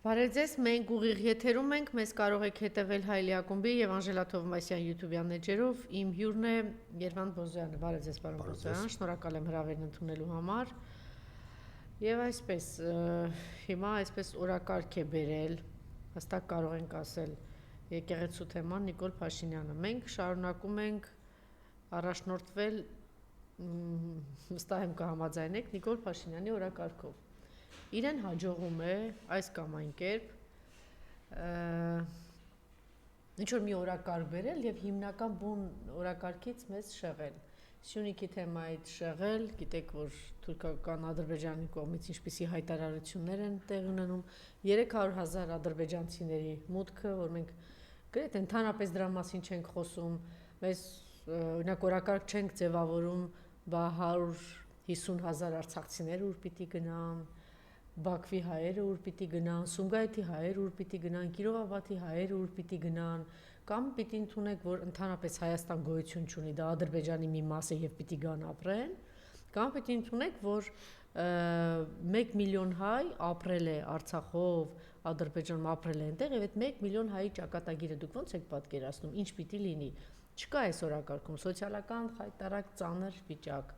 Բարև ձեզ, մենք ուղիղ եթերում ենք, մեզ կարող եք հետևել Հայլի ակումբի եւ Անժելա Թովմասյան YouTube-յան էջերով, իմ հյուրն է Երվանդ Բոզոյանը, բարև ձեզ պարոն Բոզոյան, շնորհակալ եմ հրավերն ընդունելու համար եւ այսպես, հիմա այսպես օրակարգ է բերել, հստակ կարող ենք ասել եկեղեցու թեման Նիկոլ Փաշինյանը, մենք շարունակում ենք առաջնորդվել, վստահ եմ կհամաձայնեք Նիկոլ Փաշինյանի օրակարգով Իրեն հաջողում է այս կամ այն կերպ ինչ-որ մի օրակարգ բերել եւ հիմնական բուն օրակարգից մեզ շեղել։ Սյունիքի թեմայից շեղել, գիտեք, որ թուրքական Ադրբեջանի կողմից ինչպիսի հայտարարություններ են տեղի ունենում, 300,000 ադրբեջանցիների մուտքը, որ մենք գրեթե ընդհանրապես դրա մասին չենք խոսում, մեզ օրինակ օրակարգ չենք ձևավորում, բա 150,000 արցախցիներ ուր պիտի գնան, Բաքվի հայերը ուր պիտի գնան, Սումգայիթի հայերը ուր պիտի գնան, Կիրովաբադի հայերը ուր պիտի գնան, կամ պիտի ընդունեք, որ ընդհանրապես Հայաստան գոյություն չունի, դա Ադրբեջանի մի մաս է եւ պիտի գան ապրեն, կամ պիտի ընդունեք, որ 1 միլիոն հայ ապրել է Արցախով, Ադրբեջանում ապրել է այնտեղ եւ այդ 1 միլիոն հայի ճակատագիրը դուք ո՞նց եք պատկերացնում, ինչ պիտի լինի։ Չկա այս օրակարգում սոցիալական խայտարակ ծանր վիճակ,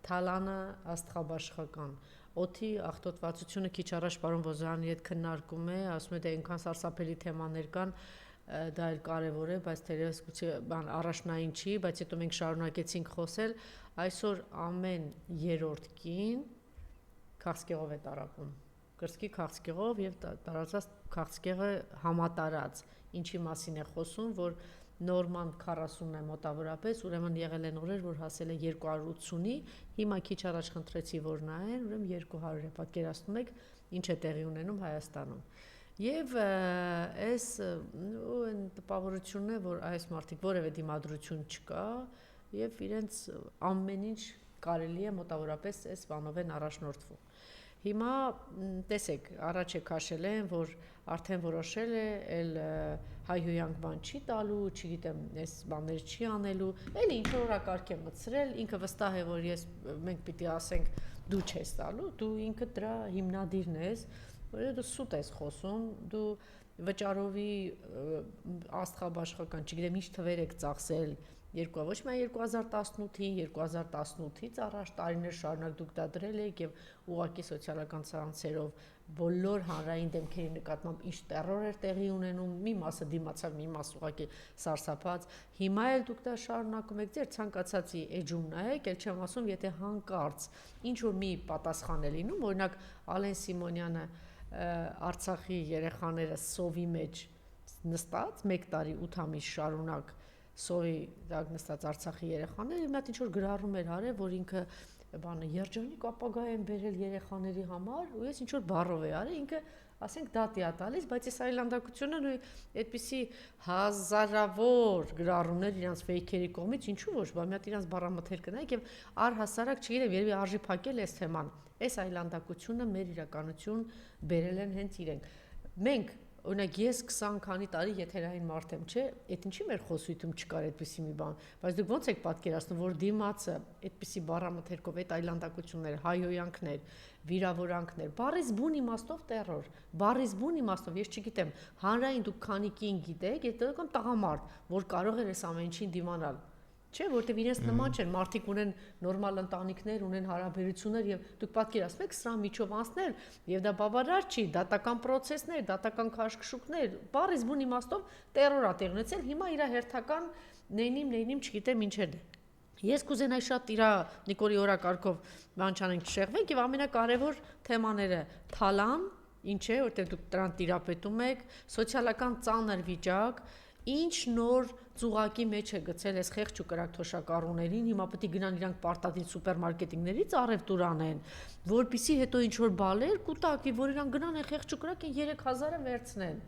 թալանը աստղաբաշխական Օդի աղտոտվածությունը քիչ առաջ պարոն Բոզոյանի հետ քննարկում է, ասում է դե այնքան սարսափելի թեմաներ կան, դա էլ կարևոր է, բայց թերևս գուցե բան առաջնային չի, բայց հետո մենք շարունակեցինք խոսել, այսօր ամեն երրորդ կին քաղցկեղով է տառապում, կրծքի քաղցկեղով եւ տարածած քաղցկեղը համատարած, ինչի մասին է խոսում, որ նորման 40-ն է մոտավորապես, ուրեմն եղել են օրեր, որ հասել է 280-ի, հիմա քիչ առաջ խնդրեցի, որ նայեն, ուրեմն 200 է, պատկերացնում եք, ինչ է տեղի ունենում Հայաստանում։ Եվ այս այն տպավորությունն է, որ այս մարդիկ որևէ դիմադրություն չկա եւ իրենց ամեն ինչ կարելի է մոտավորապես այս բանով են առաջնորդվում։ Հիմա տեսեք, առաջ է քաշել են, որ արդեն որոշել է, էլ հայհոյանք բան չի տալու, չգիտեմ, այս բաներ չի անելու, էլ ինչ օրակարգ է մտցրել, ինքը վստահ է, որ մենք պիտի ասենք դու չես տալու, դու ինքը դրա հիմնադիրն ես, որ դու սուտ ես խոսում, դու վճարովի աստղաբաշխական, չգիտեմ, ինչ թվեր եք ծախսել ոչ միայն 2018-ի, 2018-ից առաջ տարիներ շարունակ դուք դա դրել եք եւ ուղղակի սոցիալական ցանցերով բոլոր հանրային դեմքերի նկատմամբ ինչ տերոր էր տեղի ունենում, մի մասը դիմացավ, մի մասը ուղղակի սարսափած։ Հիմա էլ դուք դա շարունակում եք ձեր ցանկացածի էջում նայեք, ել չեմ ասում, եթե հանկարծ ինչ որ մի պատասխան է լինում, օրինակ Ալեն Սիմոնյանը Արցախի երեխաները սովի մեջ նստած 1 տարի 8 ամիս շարունակ սովի դակ նստած Արցախի երեխաները մի հատ ինչ որ գրառում էր արել, որ ինքը բանը երջանիկ ապագա են բերել երեխաների համար, ու ես ինչ որ բառով է արել, ինքը ասենք դատի է տալիս, բայց այս այլանդակությունը նույն այդպիսի հազարավոր գրառումներ իրանց ֆեյքերի կողմից, ինչու ոչ, բա մի հատ իրանց բառամթեր կնայեք եւ առհասարակ չգիտեմ, երևի արժի փակել այս թեման։ Այս այլանդակությունը մեր իրականություն բերել են հենց իրենք։ Մենք Օրինակ ես 20 քանի տարի եթերային մարդ եմ, չէ, այդ ինչի մեր խոսույթում չկար այդպիսի մի բան, բայց դուք ո՞նց եք պատկերացնում, որ դիմացը այդպիսի բառամթերքով այդ այլանդակություններ, հայհոյանքներ, վիրավորանքներ, բառից բուն իմաստով տերոր, բառից բուն իմաստով, ես չգիտեմ, հանրային դուք քանի կին գիտեք, այդ կամ տղամարդ, որ կարող էր այս ամեն ինչին դիմանալ Չէ, որտեվ իրենց նման չեն, մարդիկ ունեն նորմալ ընտանիքներ, ունեն հարաբերություններ եւ դուք պատկերացնում եք սրա միջով անցնել եւ դա բավարար չի, դատական process-ներ, դատական քաշքշուկներ, բառից բուն իմաստով տերոր է տեղ ունեցել, հիմա իր հերթական նեյնիմ, չգիտեմ ինչեր է։ Ես կուզենայի շատ իրա Նիկոլի օրակարգով բան չանենք շեղվենք եւ ամենակարևոր թեմաները թալան, ինչ է, որտեղ դուք դրան տիրապետում եք, սոցիալական ծանր վիճակ Ինչ նոր ծուղակի մեջ է գցել այս խեղճ ու կրակ թոշակառուներին, հիմա պետք է գնան իրանք պարտադիր սուպերմարկետինգներից առևտուր անեն, որպիսի հետո ինչ որ բալեր կուտակվի, որ իրանք գնան այն խեղճ ու կրակին 3000-ը վերցնեն։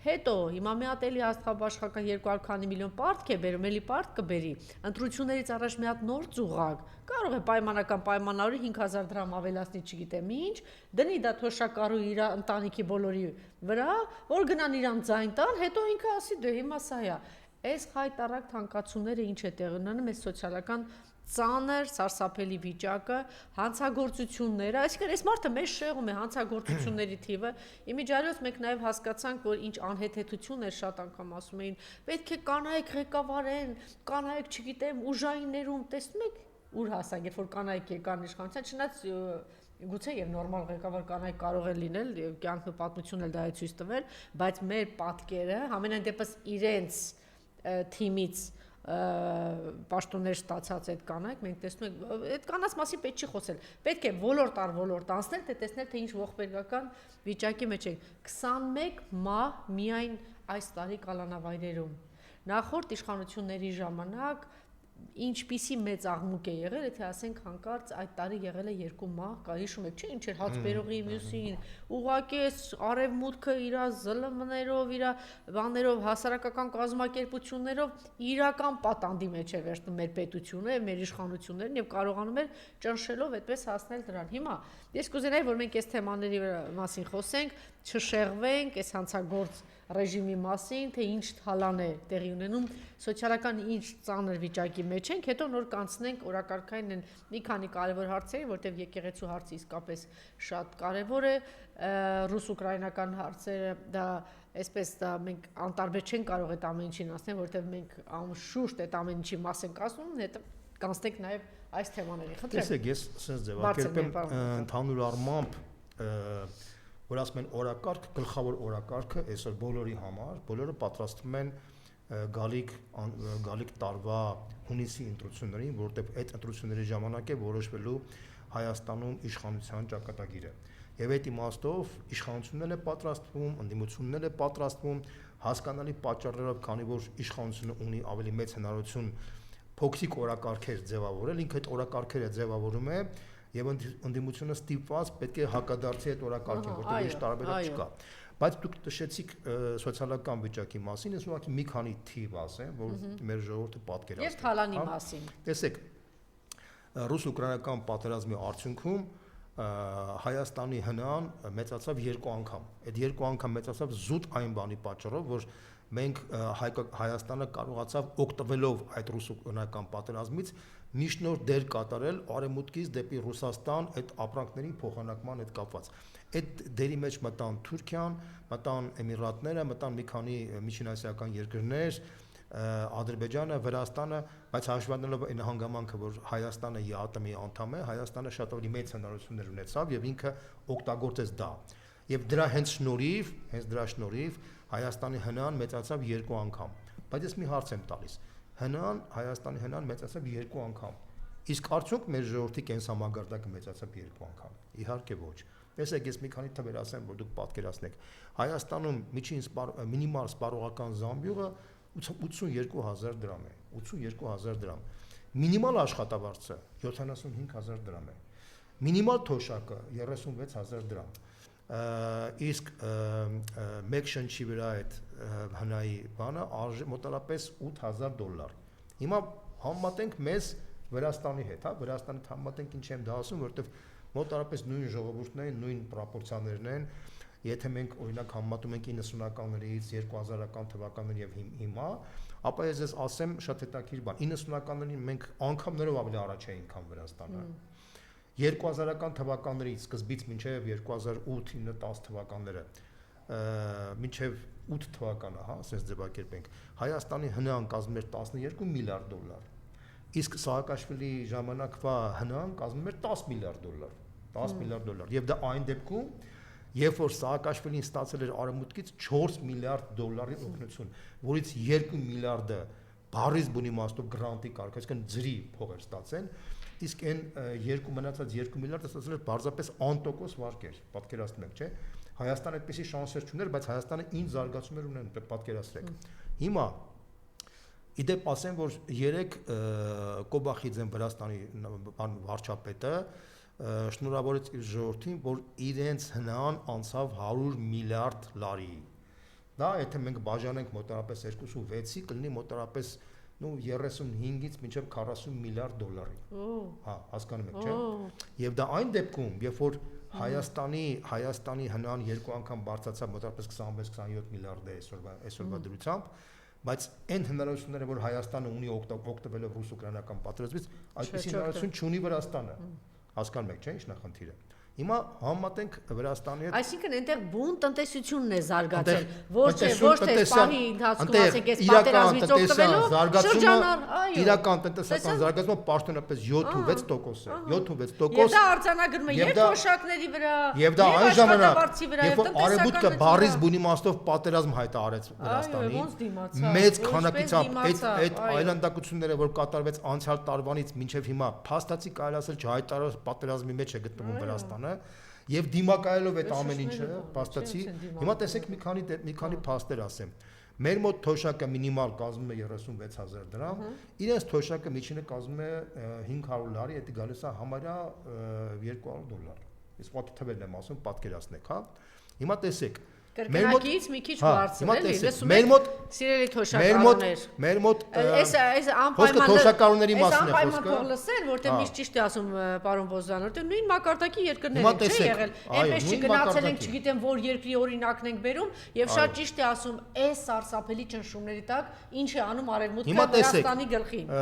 Հետո հիմա մի հատ էլի աստղաբաշխական 200 քանի միլիոն պարտք է բերում, էլի պարտք կբերի։ Ընտրություններից առաջ մի հատ նոր ծուղակ, կարող է պայմանական պայմանավորի 5000 դրամ ավելացնի, չգիտեմ ինչ, դնի դա թոշակառու իր ընտանիքի բոլորի վրա, որ գնան իրան ձայն տան, հետո ինքը ասի դե հիմա սա է։ Այս խայտարակ թանկացումները ինչ է տեղի ունենում այս սոցիալական ծանր, սարսափելի վիճակը, հանցագործությունները, այսինքն այս մարդը մեզ շեղում է հանցագործությունների թիվը, իմիջիայլոց մենք նաև հասկացանք, որ ինչ անհեթեթություն էր, շատ անգամ ասում էին, պետք է կանայք ղեկավարեն, կանայք, չգիտեմ, ուժայիններում, տեսնում եք, ուր հասանք, երբ որ կանայք եկան իշխանության, չնայած գուցե եւ նորմալ ղեկավար կանայք կարող է լինել եւ կյանքը պատմությունն էլ դա է ցույց տվել, բայց մեր պատկերը համենայն դեպս իրենց թիմից պաշտոններ ստացած այդ կանայք, մենք տեսնում ենք, այդ կանանց մասին պետք չի խոսել, պետք է ոլորտ առ ոլորտ անցնել, թե տեսնել, թե ինչ ողբերգական վիճակի մեջ ենք, 21 մահ միայն այս տարի կալանավայրերում, նախորդ իշխանությունների ժամանակ ինչպիսի մեծ աղմուկ է եղել, եթե ասենք հանկարծ այդ տարի եղել է 2 մահ, կա հիշում եք, չէ՞, ինչ էր հացբերողի մյուսին, ուղղակի արևմուտքը իր ԶԼՄ-ներով, իր բաներով, հասարակական կազմակերպություններով իրական պատանդի մեջ է վերցնում մեր պետությունը, մեր իշխանություններն եւ կարողանում էր ճնշելով այդպես հասնել դրան։ Հիմա ես կուզենայի, որ մենք այս թեմաների մասին խոսենք, չշեղվենք այս հանցագործ ռեժիմի մասին, թե ինչ թալան է տեղի ունենում, սոցիալական ինչ ծանր վիճակի մեջ ենք, հետո նոր կանցնենք օրակարգային են մի քանի կարևոր հարցերի, որտեղ եկեղեցու հարցը իսկապես շատ կարևոր է, ռուս-ուկրաինական հարցերը, դա այսպես դա մենք անտարբեր չենք կարող այդ ամեն ինչին ասնել, որտեղ մենք անշուշտ այդ ամեն ինչի մաս ենք ասում, հետո կանցնենք նաև այս թեմաների։ Խնդրեմ։ Տեսեք, ես ասենց ձևակերպեմ ընդհանուր առմամբ որ ասում են օրակարգ, գլխավոր օրակարգը այսօր բոլորի համար, բոլորը պատրաստվում են գալիք տարվա հունիսի ընտրություններին, որտեղ այդ ընտրությունների ժամանակ է որոշվելու Հայաստանում իշխանության ճակատագիրը։ Եվ այդ իմաստով իշխանությունն է պատրաստվում, ընդդիմությունն է պատրաստվում, հասկանալի պատճառներով, քանի որ իշխանությունը ունի ավելի մեծ հնարավորություն փոքրիկ օրակարգեր ձևավորել, ինքը այդ օրակարգերը ձևավորում է եւ ընդդիմությունը ստիպված պետք է հակադարձի այդ օրակարգին, որտեղ ինչ տարբերակ չկա։ Բայց դուք նշեցիք սոցիալական վիճակի մասին, ես ուղղակի մի քանի թիվ ասեմ, որ մեր ժողովուրդը պատկերացնի։ Եվ թալանի մասին։ Տեսեք, ռուս-ուկրաինական պատերազմի արդյունքում Հայաստանի հնան մեծացավ 2 անգամ։ Այդ 2 անգամ մեծացավ զուտ այն բանի պատճառով, որ մենք Հայաստանը կարողացավ օգտվելով այդ ռուս-ուկրաինական պատերազմից միջնորդ դեր կատարել արևմուտքից դեպի Ռուսաստան այդ ապրանքների փոխանակման հետ կապված։ Այդ դերի մեջ մտան Թուրքիան, մտան Էմիրատները, մտան մի քանի միջինասիական երկրներ, Ադրբեջանը, Վրաստանը, բայց հաշվառելով այն հանգամանքը, որ Հայաստանը ԵԱՏՄ-ի անդամ է, Հայաստանը շատ ավելի մեծ հնարավորություններ ունեցավ եւ ինքը օգտագործեց դա։ Եվ հենց դրա շնորհիվ Հայաստանի հնան մեծացավ 2 անգամ։ Բայց ես մի հարց եմ տալիս։ Հայաստանի հնան մեծացավ 2 անգամ։ Իսկ արդյոք մեր ժողովրդի կենսամագարտակը մեծացավ 2 անգամ։ Իհարկե ոչ։ Տեսեք, ես մի քանի թվեր ասեմ, որ դուք պատկերացնեք։ Հայաստանում մինիմալ սպառողական զամբյուղը 82,000 դրամ է, 82,000 դրամ։ Մինիմալ աշխատավարձը 75,000 դրամ է։ Մինիմալ թոշակը 36,000 դրամ։ Իսկ մեկ շնչի վրա այդ հնայի բանը մոտավորապես $8,000։ Հիմա համեմատենք մեզ Վրաստանի հետ, հա, Վրաստանի հետ համեմատենք ինչ եմ դա ասում, որովհետև մոտավորապես նույն ժողովուրդն են, նույն պրոպորցիաներն են, եթե մենք օրինակ համեմատում ենք 90-ականներից 2000-ական թվականներ եւ հիմա, ապա ես ասեմ շատ հետաքրքիր բան, 90-ականներին մենք անգամներով ավելի առաջ էինք, քան Վրաստանը։ 2000-ական թվականներից սկզբից մինչև 2008-9-10 թվականները, մինչև 8 թվականը, հա, ասես ձևակերպենք, Հայաստանի հնան կազմում էր $12 միլիարդ, իսկ Սաակաշվիլի ժամանակվա հնան կազմում էր $10 միլիարդ, $10 միլիարդ, եւ դա այն դեպքում, երբ որ Սաակաշվիլին ստացել էր արևմուտքից $4 միլիարդ օգնություն, որից 2 միլիարդը բարիզ բուն իմաստով գրանտի կարգ, այսինքն ջրի փող էր ստացել, իսկ այն մնացած 2 միլիարդը ստացել էր բարձրապես անտոկոս վարկեր, պատկերացնում եք, չէ՞։ Հայաստանը այդպիսի շանսեր չուներ, բայց Հայաստանը ինչ զարգացումներ ունեն, պատկերացրեք։ Հիմա իդեպ ասեմ, որ 3 Կոբախիձեն Վրաստանի վարչապետը շնորհավորեց իր ժողովրդին, որ իրենց հնան անցավ $100 միլիարդ լարի։ Դա եթե մենք բաժանենք մոտավորապես 2.6-ի, կլինի մոտավորապես 35-ից մինչև $40 միլիարդ։ Հա, հասկանում եք, չէ՞։ Եվ դա այն դեպքում, երբ որ Հայաստանի հնան 2 անգամ բարձրացավ մոտավորապես 26-27 միլիարդ է այսօրվա դրությամբ, բայց այն հնարավորությունները, որ Հայաստանը ունի օգտվելով ռուս-ուկրաինական պատերազմից, այդպիսի հնարավորություն չունի Վրաստանը։ Հասկանում եք, չէ՞, ինչ նախնդիրը։ Հիմա համատենք Վրաստանի հետ։ Այսինքն այնտեղ բուն տնտեսությունն է զարգացել, ոչ թե պահի ընթացքում ասենք այս պատերազմից օգտվելով շրջանառ, այո։ Իրական տնտեսական զարգացումը պաշտոնապես 7-6% է, 7-6%։ Եվ դա արձանագրում է եւ թոշակների վրա, եւ դա այն ժամանակ, երբ որ արևմուտքը բարից բուն իմաստով պատերազմ հայտարարեց Վրաստանին, մեծ քանակությամբ այդ այլանդակությունները, որ կատարվեց անցյալ տարվանից մինչև հիմա, փաստացի կարելի ասել չհայտարարված պատերազմի մեջ է գտնվում Վրաստանը։ Եվ դիմակայելով այդ ամեն ինչը, փաստացի, հիմա տեսեք մի քանի փաստեր ասեմ։ Մեր մոտ թոշակը մինիմալ կազմում է 36000 դրամ, իրենց թոշակը միջինը կազմում է 500 լարի, դա գալիս է համարյա $200։ Իսկ ուղղակի թվերն եմ ասում, պատկերացնեք, հա։ Հիմա տեսեք, կրկնակից մի քիչ բարձր է, լսում մեր մոտ սիրելի թոշակառուներ։ Մեր մոտ այս անպայման թոշակառուների մասն է խոսքը։ Թող լսեն, որտեղ միշտ ճիշտ է ասում պարոն Բոզյան, որտեղ նույն մակարդակի երկրներ են, չէ՞ եղել։ Այնպես չգնացել ենք, չգիտեմ որ երկրի օրինակն ենք բերում, եւ շատ ճիշտ է ասում, այս սարսափելի ճնշումների տակ ինչ է անում արևմուտքը Վրաստանի գլխին։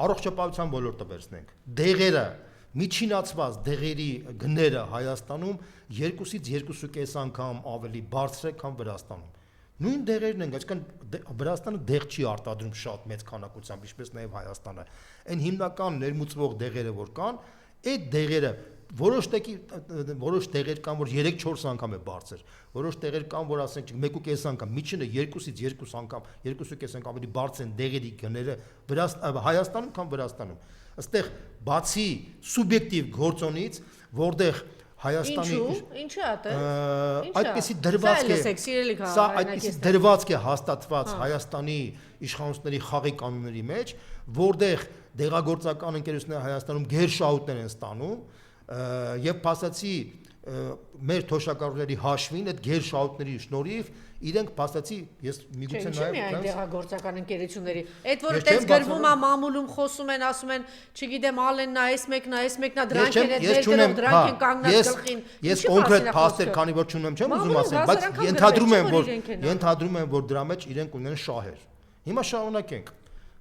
Առողջապահության ոլորտը վերցնենք։ Դեղերը միջինացված դեղերի գները Հայաստանում 2-ից 2.5 անգամ ավելի բարձր է, քան Վրաստանում։ Նույն դեղերն են, այսինքն Վրաստանը դեղ չի արտադրում շատ մեծ քանակությամբ, ինչպես նաև Հայաստանը։ Այն հիմնական ներմուծվող դեղերը, որ կան, այդ դեղերը որոշ դեղեր կան, որ 3-4 անգամ է բարձր, որոշ դեղեր կան, որ ասենք 1.5 անգամ, միջինը 2-ից 2 անգամ, 2.5 անգամ ավելի բարձր են դեղերի գները Հայաստանում, քան Վրաստանում։ Այստեղ բացի սուբյեկտիվ գործոնից, որտեղ Հայաստանի ինչու՞ է դա։ Այդպեսի դրվածք է, սա այդպեսի դրվածք է հաստատված Հայաստանի իշխանությունների խաղի կանոնների մեջ, որտեղ դեղագործական ընկերությունները Հայաստանում գերշահույթներ են ստանում, եւ փաստացի մեր թոշակառուների հաշվին այդ գերշահույթների շնորհիվ իրենք փաստացի ես միգուցե նաև այն դեղագործական ընկերությունների այդ որ այդպես գրվում է մամուլում խոսում են ասում են չգիտեմ ալենն է այս մեկն է դրանք են դերերով դրանք են կանգնած գլխին ես կոնկրետ փաստեր քանի որ չունեմ չեմ ուզում ասեմ բայց ենթադրում եմ որ դրա մեջ իրենք ունեն շահեր հիմա շարունակենք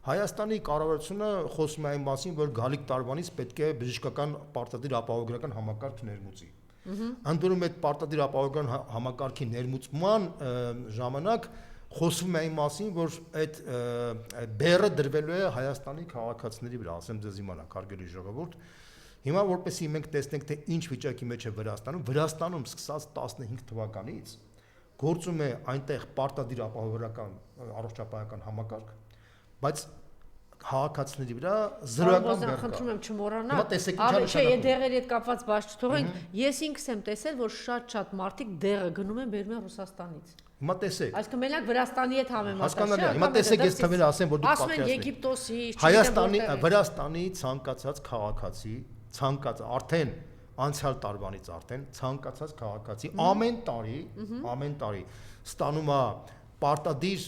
Հայաստանի կառավարությունը խոսում է այն մասին որ գալիք տարվանից պետք է բժշկական պարտադիր ապահովագրական համակարգ ներմուծի Անդորում այդ պարտադիր ապահովական համակարգի ներմուծման ժամանակ խոսվում է այն մասին, որ այդ բեռը դրվելու է Հայաստանի քաղաքացիների վրա, ասեմ ձեզ իմանաք, հարգելի ժողովուրդ։ Հիմա որպեսզի մենք տեսնենք, թե ինչ վիճակի մեջ է Վրաստանում սկսած 15 թվականից գործում է այնտեղ պարտադիր ապահովական առողջապահական համակարգ, բայց քաղաքացիների վրա զրոյական բեռ կա։ Խնդրում եմ չմոռանալ։ Չէ, դեղերի հետ կապված բաց չթողենք։ Ես ինքս եմ տեսել, որ շատ մարդիկ դեղը գնում են բերում են Ռուսաստանից։ Հիմա տեսեք։ Այսինքն մենակ Վրաստանի հետ համեմատած։ Հասկանալի է։ Հիմա տեսեք, ես թվերը ասեմ, որ դուք պատկերացնեք։ Ասում են Եգիպտոսի, Վրաստանի ցանկացած քաղաքացի, արդեն անցյալ տարվանից ցանկացած քաղաքացի ամեն տարի ստանում է պարտադիր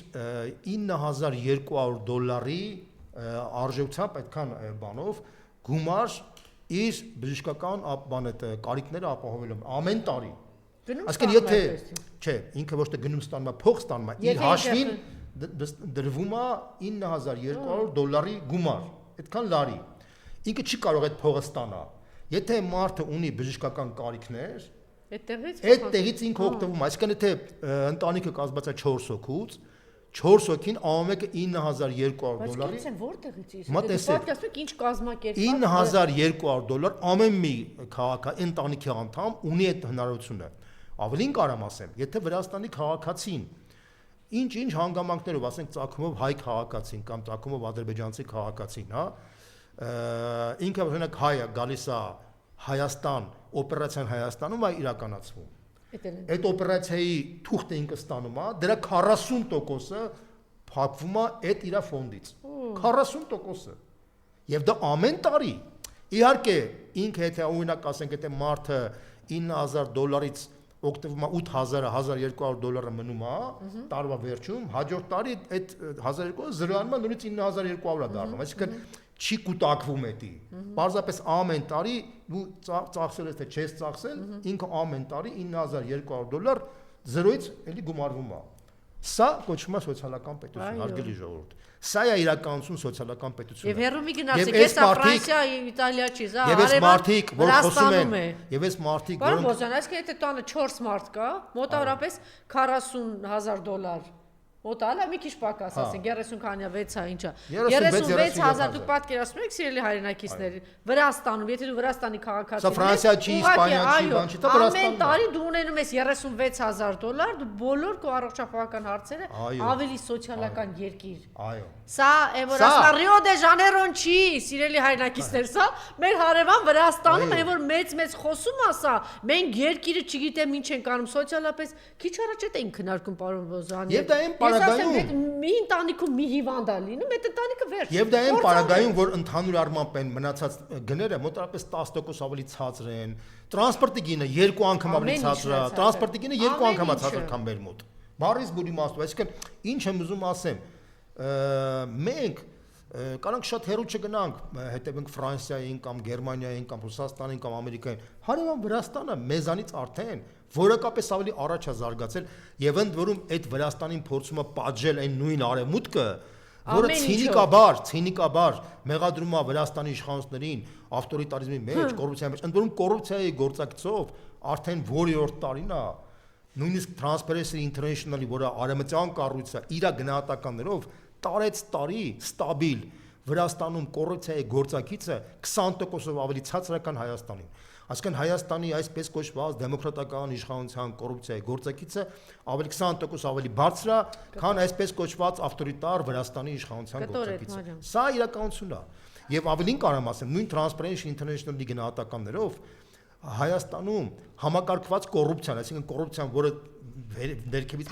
$9200 արժեությամբ այդքան բանով գումար իր բժշկական կարիքները ապահովելու ամեն տարի այսինքն եթե չէ ինքը ոչ թե գնում ստանում է փող ստանում է իր հաշվին դրվում է $9200 գումար այդքան լարի ինքը չի կարող այդ փողը ստանալ եթե մարդը ունի բժշկական կարիքներ այդտեղից ինքը օգտվում այսինքն եթե ընտանիքը կազմված է 4 հոգուց 4 հոգին ամենը $9200 Բայց որտեղից իսկ պատկասեք ինչ կազմակերպված $9200 ամեն մի ընտանիքի անդամ ունի այդ հնարավորությունը ավելին կարամ ասեմ եթե Վրաստանի քաղաքացին ինչ հանգամանքներով ասենք ծագումով հայ քաղաքացին կամ ծագումով ադրբեջանցի քաղաքացին հա ինքը օրինակ հայը գալիս է Հայաստան օպերացիան Հայաստանում է իրականացվում Այդ օպերացիայի թուղթը ինքը ստանում է, դրա 40%-ը փակվում է այդ իր ֆոնդից։ 40%-ը։ Եվ դա ամեն տարի։ Իհարկե, ինքը եթե օրինակ ասենք, եթե մարդը $9000-ից օգտվում է $8000-1200 մնում է, տարվա վերջում, հաջորդ տարի այդ 1200-ը զրոյանում է նորից $9200 դառնում։ Այսինքն չի կուտակվում էդի։ Պարզապես ամեն տարի ու ծախսել ես թե չես ծախսել, ինքը ամեն տարի $9200 զրոյից էլի գումարվում է։ Սա կոչվում է սոցիալական պետություն, հարգելի ժողովուրդ։ Սա է իրականություն սոցիալական պետությունը։ Եվ հերոմի գնացեք, հեսա Ֆրանսիա, Իտալիա չի, սա Եվ այս մարդիկ, որ խոսում են, Պարոն Բոզյան, այսինքն եթե տանը 4 մարդ կա, մոտավորապես $40,000 Մոտալա մի քիչ պակաս, ասենք 30 քանիա 6-ա ինչա 36,000 դուք պատկերացնում եք սիրելի հայրենակիցներ Վրաստանում եթե դու Վրաստանի քաղաքացի ես Սա Ֆրանսիա չի, Իսպանիա չի, բան չի, դա Վրաստանն ամեն տարի դու ունենում ես $36,000 դու բոլոր քո առողջապահական հարցերը ավելի սոցիալական երկիր Այո Սա որ ասա Ռիո դե Ժանեյրոն չի սիրելի հայրենակիցներ սա մեր հարևան Վրաստանում է որ մեծ խոսում ասա մենք երկիրը չգիտեմ ինչ ենք անում սոցիալապես քիչ առաջ էինք քննարկում պարոն Բոզյանի Եվ դա այն պարագայում մի ընտանիքում մի հիվանդ է լինում, այդ ընտանիքը վերջ։ Եվ դա այն պարագայում, որ ընդհանուր առմամբ են մնացած գները մոտավորապես 10% ավելի ցածր են։ Տրանսպորտի գինը 2 անգամ ավելի ցածր է, տրանսպորտի գինը 2 անգամ ցածր քան մեր մոտ։ Բարիս բուրի իմաստով, այսինքն ինչ եմ ուզում ասեմ, մենք Կարանք շատ հեռու չգնանք, հետևենք Ֆրանսիային կամ Գերմանիային կամ Ռուսաստանին կամ Ամերիկային։ Հարևան Վրաստանը մեզանից արդեն որակապես ավելի առաջ է զարգացել եւ ընդ որում այդ Վրաստանին փորձում է պատժել այն նույն արևմուտքը, որը ցինիկաբար մեղադրում է Վրաստանի իշխանություններին ավտորիտարիզմի մեջ, կոռուպցիայի մեջ, ընդ որում կոռուպցիայի գործակցով արդեն որի-որ տարին է նույնիսկ Transparency International-ի, որը արևմտյան կառույցը իր գնահատականներով տարեց տարի ստաբիլ Վրաստանում կոռուպցիայի գործակիցը 20%-ով ավելի ցածր է քան Հայաստանում։ Այսինքն Հայաստանի այսպես կոչված դեմոկրատական իշխանության կոռուպցիայի գործակիցը ավելի 20% ավելի բարձր է, քան այսպես կոչված ավտորիտար Վրաստանի իշխանության գործակիցը։ Սա իրականությունն է։ Եւ ավելին կարամ ասեմ, նույն Transparency International-ի գնահատականներով Հայաստանում համակարգված կոռուպցիան, այսինքն կոռուպցիան, որը ներքևից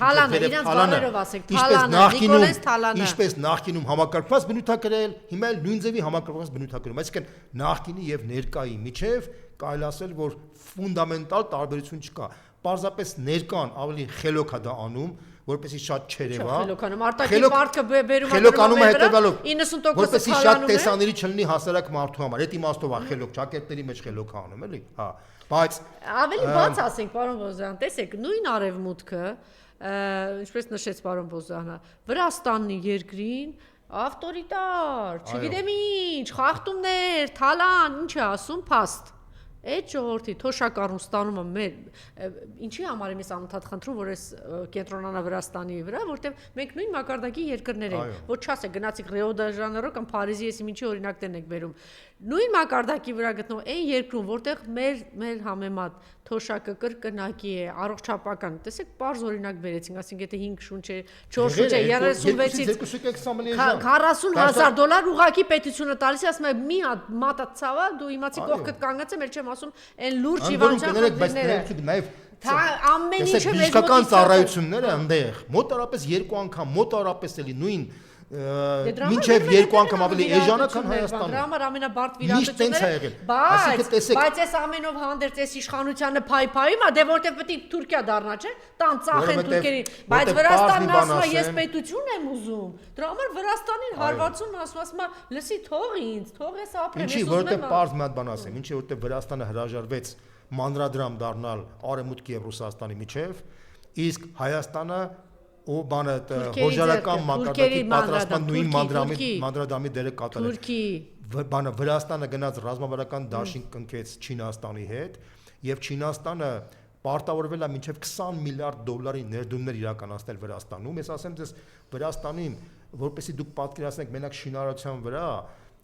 ինչպես նախկինում համակարգված բնութագրել, հիմա էլ նույն ձևի համակարգված բնութագրում, այսինքն նախկինի եւ ներկայի միջև կարելի ասել, որ ֆունդամենտալ տարբերություն չկա։ Պարզապես ներկան ավելի խելոք է դա անում, որպեսզի շատ չերևա։ Խելոքանում է հետևալով 90% որպեսզի շատ տեսանելի չլինի հասարակ մարդու համար։ Այդ իմաստով է խելոք, ճակերտների մեջ խելոք է անում, էլի։ Հա, բայց ավելի բաց ասենք, պարոն Բոզյան, տեսեք, նույն արևմուտքը, ինչպես նշեց պարոն Բոզյանը, Վրաստանի երկրին ավտորիտար, չգիտեմ ինչ, խախտումներ, թալան, ինչ է ասում, փաստ։ Այդ ժողովրդի թոշակառուն ստանումը մեր ինչի համար եմ ես անընդհատ խնդրում որ այս կենտրոնանա Վրաստանի վրա որտեղ մենք նույն մակարդակի երկրներ ենք ոչ չասեք գնացիք Ռիո դե Ժանեյրո կամ Փարիզի եսի ինչի օրինակներն եք բերում նույն մակարդակի վրա գտնող այն երկրում որտեղ մեր համեմատ թոշակը կրկնակի է առողջապահական տեսեք པարզ օրինակ բերեցինք ասենք եթե 5 շունչ է 4 շունչ է 36-ից $40,000 ուղակի պետությունը տալիս է ասում է մի հատ մատա ցավա դու իմացի կողքդ կանգնած է մեր չեմ ասում այն լուրջ հիվանդության խնդիրները ամեն ինչը մեզ բժշկական ծառայությունները այնտեղ մոտավորապես 2 անգամ մոտավորապես էլի նույն մինչև 2 անգամ ավելի էժանական Հայաստանում։ Դրա համար ամենաբարդ վիրահատությունները, բայց այս ամենով հանդերձ այս իշխանությանը փայփայում է, դե որտեվ պետք է Թուրքիա դառնա, չէ՞, տան ծախեն թուրքերին, բայց Վրաստանն ասում է ես պետություն եմ ուզում։ Դրա համար Վրաստանին հարվածում ասում է լսի թող ինձ, թող ես ապրեմ, ես ուզում եմ։ Ինչի որտեվ պարզ մի հատ բան ասեմ, ինչի որտեվ Վրաստանը հրաժարվեց մանրադրամ դառնալ Արևմուտքի եւ Ռուսաստանի միջև, իսկ Հայաստանը ու բանը հոժարական մակարդակի պատրաստման նույն մանրադրամի դերը կատարել։ Բանը Վրաստանը գնաց ռազմավարական դաշինք կնքեց Չինաստանի հետ եւ Չինաստանը պարտավորվել է մինչեւ $20 միլիարդ ներդրումներ իրականացնել Վրաստանում։ Ես ասեմ ձեզ Վրաստանին, որպեսզի դուք պատկերացնեք մենակ շինարարության վրա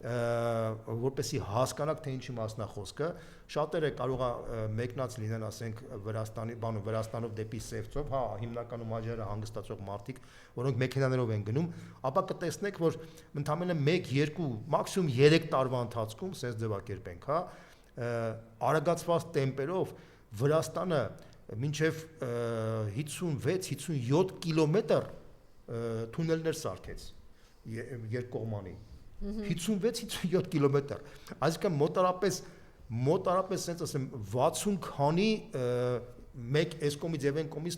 որպեսի հասկանաք թե ինչի մասն է խոսքը շատերը կարող է մեկնած լինեն ասենք Վրաստանով դեպի Սևծով հա հիմնականում աջերը հանգստացող մարդիկ որոնք մեքենաներով են գնում ապա կտեսնեք որ ընդամենը 1-2 մաքսիմում 3 տարվա ընթացքում sense ձևակերպենք հա արագացված տեմպերով Վրաստանը մինչև 56-57 կիլոմետր թունելներ սարքեց երկկողմանի 56-57 կիլոմետր, այսինքն մոտարապես sense ասեմ 60 քանի մեկ այս կողմից եւ այն կողմից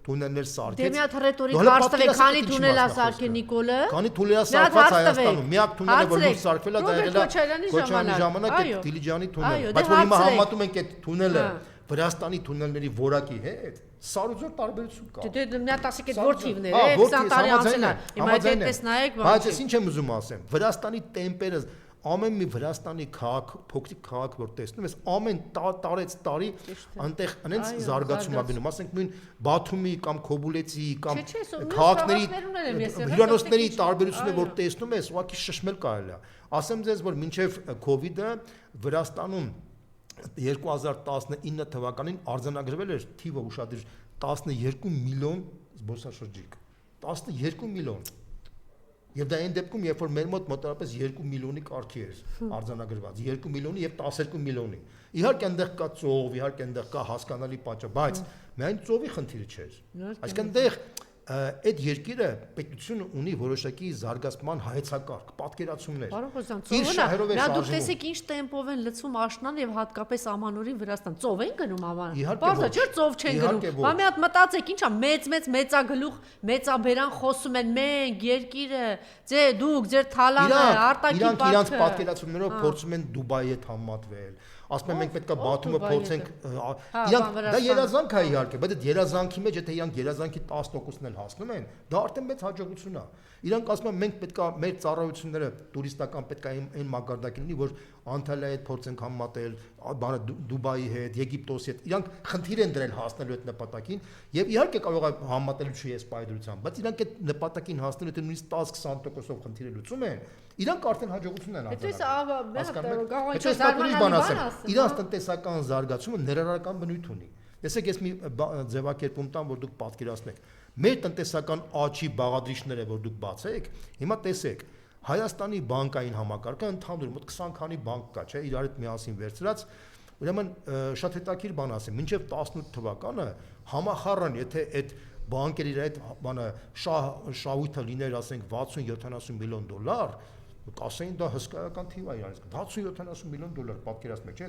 թունելներ սարքեց։ Դե մի հատ ռետորիկ հարց տվեք, քանի թունել է սարքել Նիկոլը։ Քանի թունել է սարքված Հայաստանում։ Միակ թունելը որ դուրս սարքվել է դա եղել է Քոչարյանի ժամանակ Դիլիջանի թունելը։ Բայց որ հիմա համատում ենք այդ թունելը Վրաստանի թունելների որակի հետ սարուզոր տարբերություն կա։ Դե նա 10 որթիվներ է 20 տարի անցել է։ Հիմա այդպես նայեք, բայց ես ինչ եմ ուզում ասեմ, Վրաստանի տեմպերը ամեն մի Վրաստանի քաղաք, փոքրիկ քաղաք, որ տեսնում ես, ամեն տարեց տարի այնտեղ այնց զարգացում ա գնում, ասենք նույն Բաթումի կամ Քոբուլեցի կամ քաղաքների հյուրանոցների տարբերությունը որ տեսնում ես, ուղղակի շշմել կարելի է։ Ասեմ ձեզ, որ մինչև COVID-ը Վրաստանում 2019 թվականին արձանագրվել էր թիվը ուշադիր 12 միլիոն զբոսաշրջիկ, 12 միլիոն։ Եվ դա այն դեպքում, երբ որ մեր մոտ մոտավորապես 2 միլիոնի կարգի էր արձանագրված, 2 միլիոնի եւ 12 միլիոնի։ Իհարկե այնտեղ կա ծով, իհարկե այնտեղ կա հասկանալի պատճառ, բայց միայն ծովի խնդիրը չէր։ Այսինքն այնտեղ այդ երկիրը պետությունը ունի որոշակի զարգացման հայեցակարգ, պատկերացումներ։ Պարոն Խոսյան, ծովը նա դուք տեսեք ինչ տեմպով են լցվում աշնան եւ հատկապես ամանորին Վրաստան։ Ծով են գնում աման։ Բարձր չէ, ծով չեն գնում։ Բա մի հատ մտածեք, ինչա մեծագլուխ, մեծաբերան խոսում են մենք, երկիրը, դուք, ձեր թալանը, արտաքին պատկերը։ Իրանք իրանք պատկերացումներով փորձում են Դուբայի հետ համատվել։ Ասում են մենք պետք է Բաթումը փորձենք, իրանք դա երազանք է իհարկե, բայց այդ երազանքի մեջ եթե իրանք երազանքի 10%-ն էլ հասնում են, դա արդեն մեծ հաջողություն է։ Իրանք ասում են մենք պետք է մեր ծառայությունները տուրիստական պետք է այն մակարդակին լինի, որ Անտալիայի հետ փորձենք համատել, բանը Դուբայի հետ, Եգիպտոսի հետ։ Իրանք խնդիր են դրել հասնելու այդ նպատակին եւ իհարկե կարող է համատել չի այս պայդրությամբ, բայց իրանք այդ նպատակին հասնելու եթե նույնիսկ 10-20%-ով խնդիրը լուծում են, իրանք արդեն հաջողություն են արձանագրել։ Իրանց տնտեսական զարգացումը ներառական բնույթ ունի։ Տեսեք, ես մի ձևակերպում տամ, որ դուք պատկերացնեք։ Մեր տնտեսական աճի բաղադրիչները, որ դուք բացեք, հիմա տեսեք, Հայաստանի բանկային համակարգը ընդհանուր մոտ 20 քանի բանկ կա, չէ, իրար հետ միասին վերցրած, ուրեմն շատ հետաքրքիր բան ասեմ, մինչև 18 թվականը համախառն, եթե այդ բանկերի հետ բանը շահույթը լիներ, ասենք 60-70 միլիոն դոլար, կասեին դա հսկայական թիվ է իրանց 60-70 միլիոն դոլար պատկերացնեք, չէ,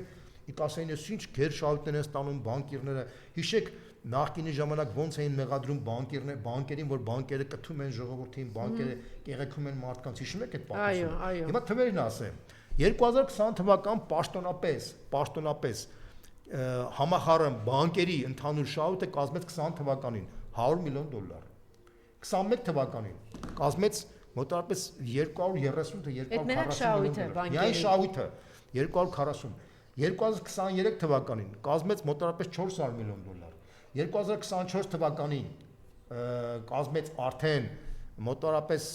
կասեին ես ինչ գեր շահույթներ են ստանում բանկիրները, հիշեք նախկինի ժամանակ ոնց էին մեղադրում բանկերին, որ բանկերը կթում են ժողովրդին, բանկերը կեղեքում են մարդկանց, հիշում եք այդ պատմությունը։ Հիմա թվերին ասեմ, 2020 թվական պաշտոնապես համախառն բանկերի ընդհանուր շահույթը կազմեց 20 թվականին 100 միլիոն դոլար, 21 թվականին կազմեց մոտավորապես 230-240 միլիոն դոլար։ Միայն շահույթը 240 2023 թվականին կազմեց մոտավորապես 400 միլիոն դոլար։ 2024 թվականին կազմեց արդեն մոտավորապես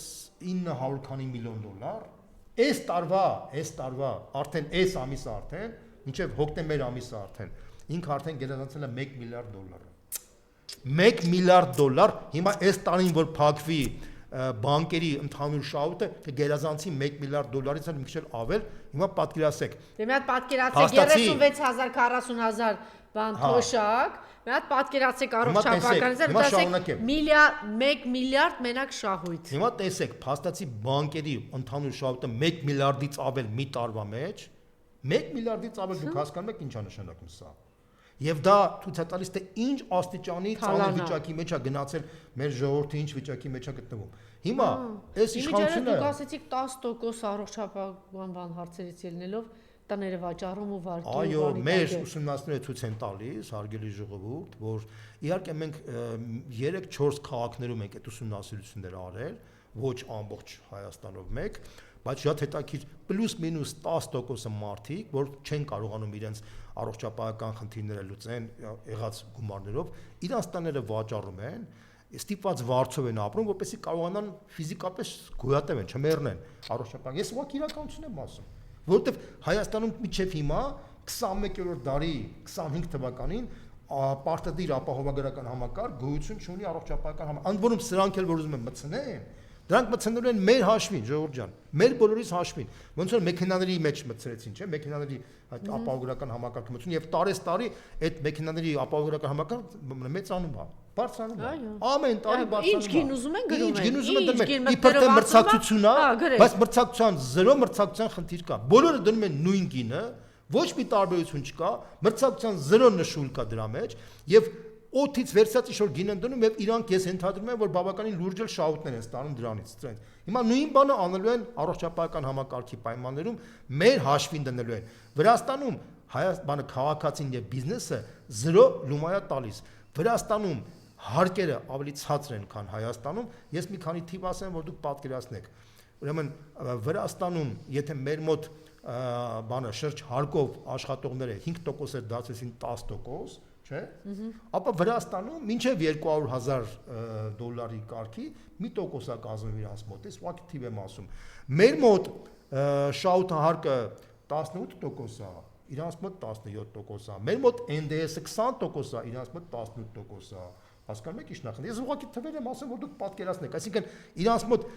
900 քանի միլիոն դոլար։ Այս տարվա արդեն այս ամիսը արդեն մինչև հոկտեմբեր ամիսը արդեն ինքը արդեն գերազանցել է 1 միլիարդ դոլար։ 1 միլիարդ դոլար, հիմա այս տարին որ փակվի բանկերի ընդհանուր շահույթը կգերազանցի 1 միլիարդ դոլարից էլ մի քիչ ավել, հիմա պատկերացեք։ Դե մի հատ պատկերացեք 36000 40000 բան թոշակ, մի հատ պատկերացեք առողջապահականից, 1 միլիարդ մենակ շահույթ։ Հիմա տեսեք, փաստացի բանկերի ընդհանուր շահույթը 1 միլիարդից ավել մի տարվա մեջ, 1 միլիարդից ավել դուք հասկանում եք ինչ է նշանակում սա։ Եվ դա ցույց է տալիս թե ինչ աստիճանի ծանր վիճակի մեջ է գնացել մեր ժողովուրդը, ինչ վիճակի մեջ է գտնվում։ Հիմա այս իշխանությունը դուք ասեցիք 10% առողջապահական բան հարցերից ելնելով տները վաճառում ու վարկի։ Այո, մեր ուսումնասիրները ցույց են տալիս, հարգելի ժողովուրդ, որ իհարկե մենք 3-4 քաղաքներում ենք այդ ուսումնասիրությունները արել, ոչ ամբողջ Հայաստանով մեկ, բայց շատ հետաքրքիր պլյուս-մինուս 10%-ը մարդիկ, որ չեն կարողանում իրենց առողջապահական խնդիրները լուծեն եղած գումարներով, իրանց տները վաճառում են, ստիպված վարձով են ապրում, որպեսզի կարողանան ֆիզիկապես գոյատևեն, չմեռնեն առողջապահական։ Ես ուղղակի իրականություն եմ ասում, որովհետև Հայաստանում մինչև հիմա 21-րդ դարի 25 թվականին պարտադիր ապահովագրական համակարգ գոյություն չունի առողջապահական համակարգ։ Ընդ որում սրանք էլ որ ուզում են մտցնեն, դրանք մտցնելու են մեր հաշվին, ժողովուրդ ջան, մեր բոլորիս հաշվին։ Ոնց որ մեքենաների մեջ մտցրեցին, չէ՞, մեքենաների ապահովագրական համակարգը մտցուն եւ տարեստարի այդ մեքենաների ապահովագրական համակարգը մեծանում է, բարձրանում է։ Ամեն տարի բարձրանում է։ Ինչ գին ուզում են գրում են։ Ինչ գին ուզում են դնում են։ Իբր թե մրցակցություն է, բայց մրցակցության զրո մրցակցության խնդիր կա։ Բոլորը դնում են նույն գինը, ոչ մի տարբերություն չկա, մրցակցության զրո նշույլ կա դրա մեջ եւ օդից վերցած ինչ-որ գին են դնում եւ իրանք ես ենթադրում եմ որ բավականին լուրջ շահույթներ են ստանում դրանից։ Հիմա նույն բանը անելու են առողջապահական համակարգի պայմաններում մեր հաշվին դնելու են։ Վրաստանում Հայաստանը քաղաքացին եւ բիզնեսը 0 լումայա տալիս։ Վրաստանում հարկերը ավելի ցածր են, քան Հայաստանում։ Ես մի քանի թիվ ասեմ, որ դուք պատկերացնեք։ Ուրեմն Վրաստանում, եթե մեր մոտ շրջջ հարկով աշխատողները 5% էր դարձեցին 10%, չէ՞։ Ապա Վրաստանում մինչև $200,000 կարգի մի տոկոս է կազմում իրանց մոտ, ես ուղղակի թիվ եմ ասում։ Մեր մոտ շահութահարկը 18% է, իրանց մոտ 17% է։ Մեր մոտ NDS-ը 20% է, իրանց մոտ 18% է։ Հասկանում եք ինչ նախանձ։ Ես ուղղակի թվեր եմ ասում, որ դուք պատկերացնեք, այսինքն իրանց մոտ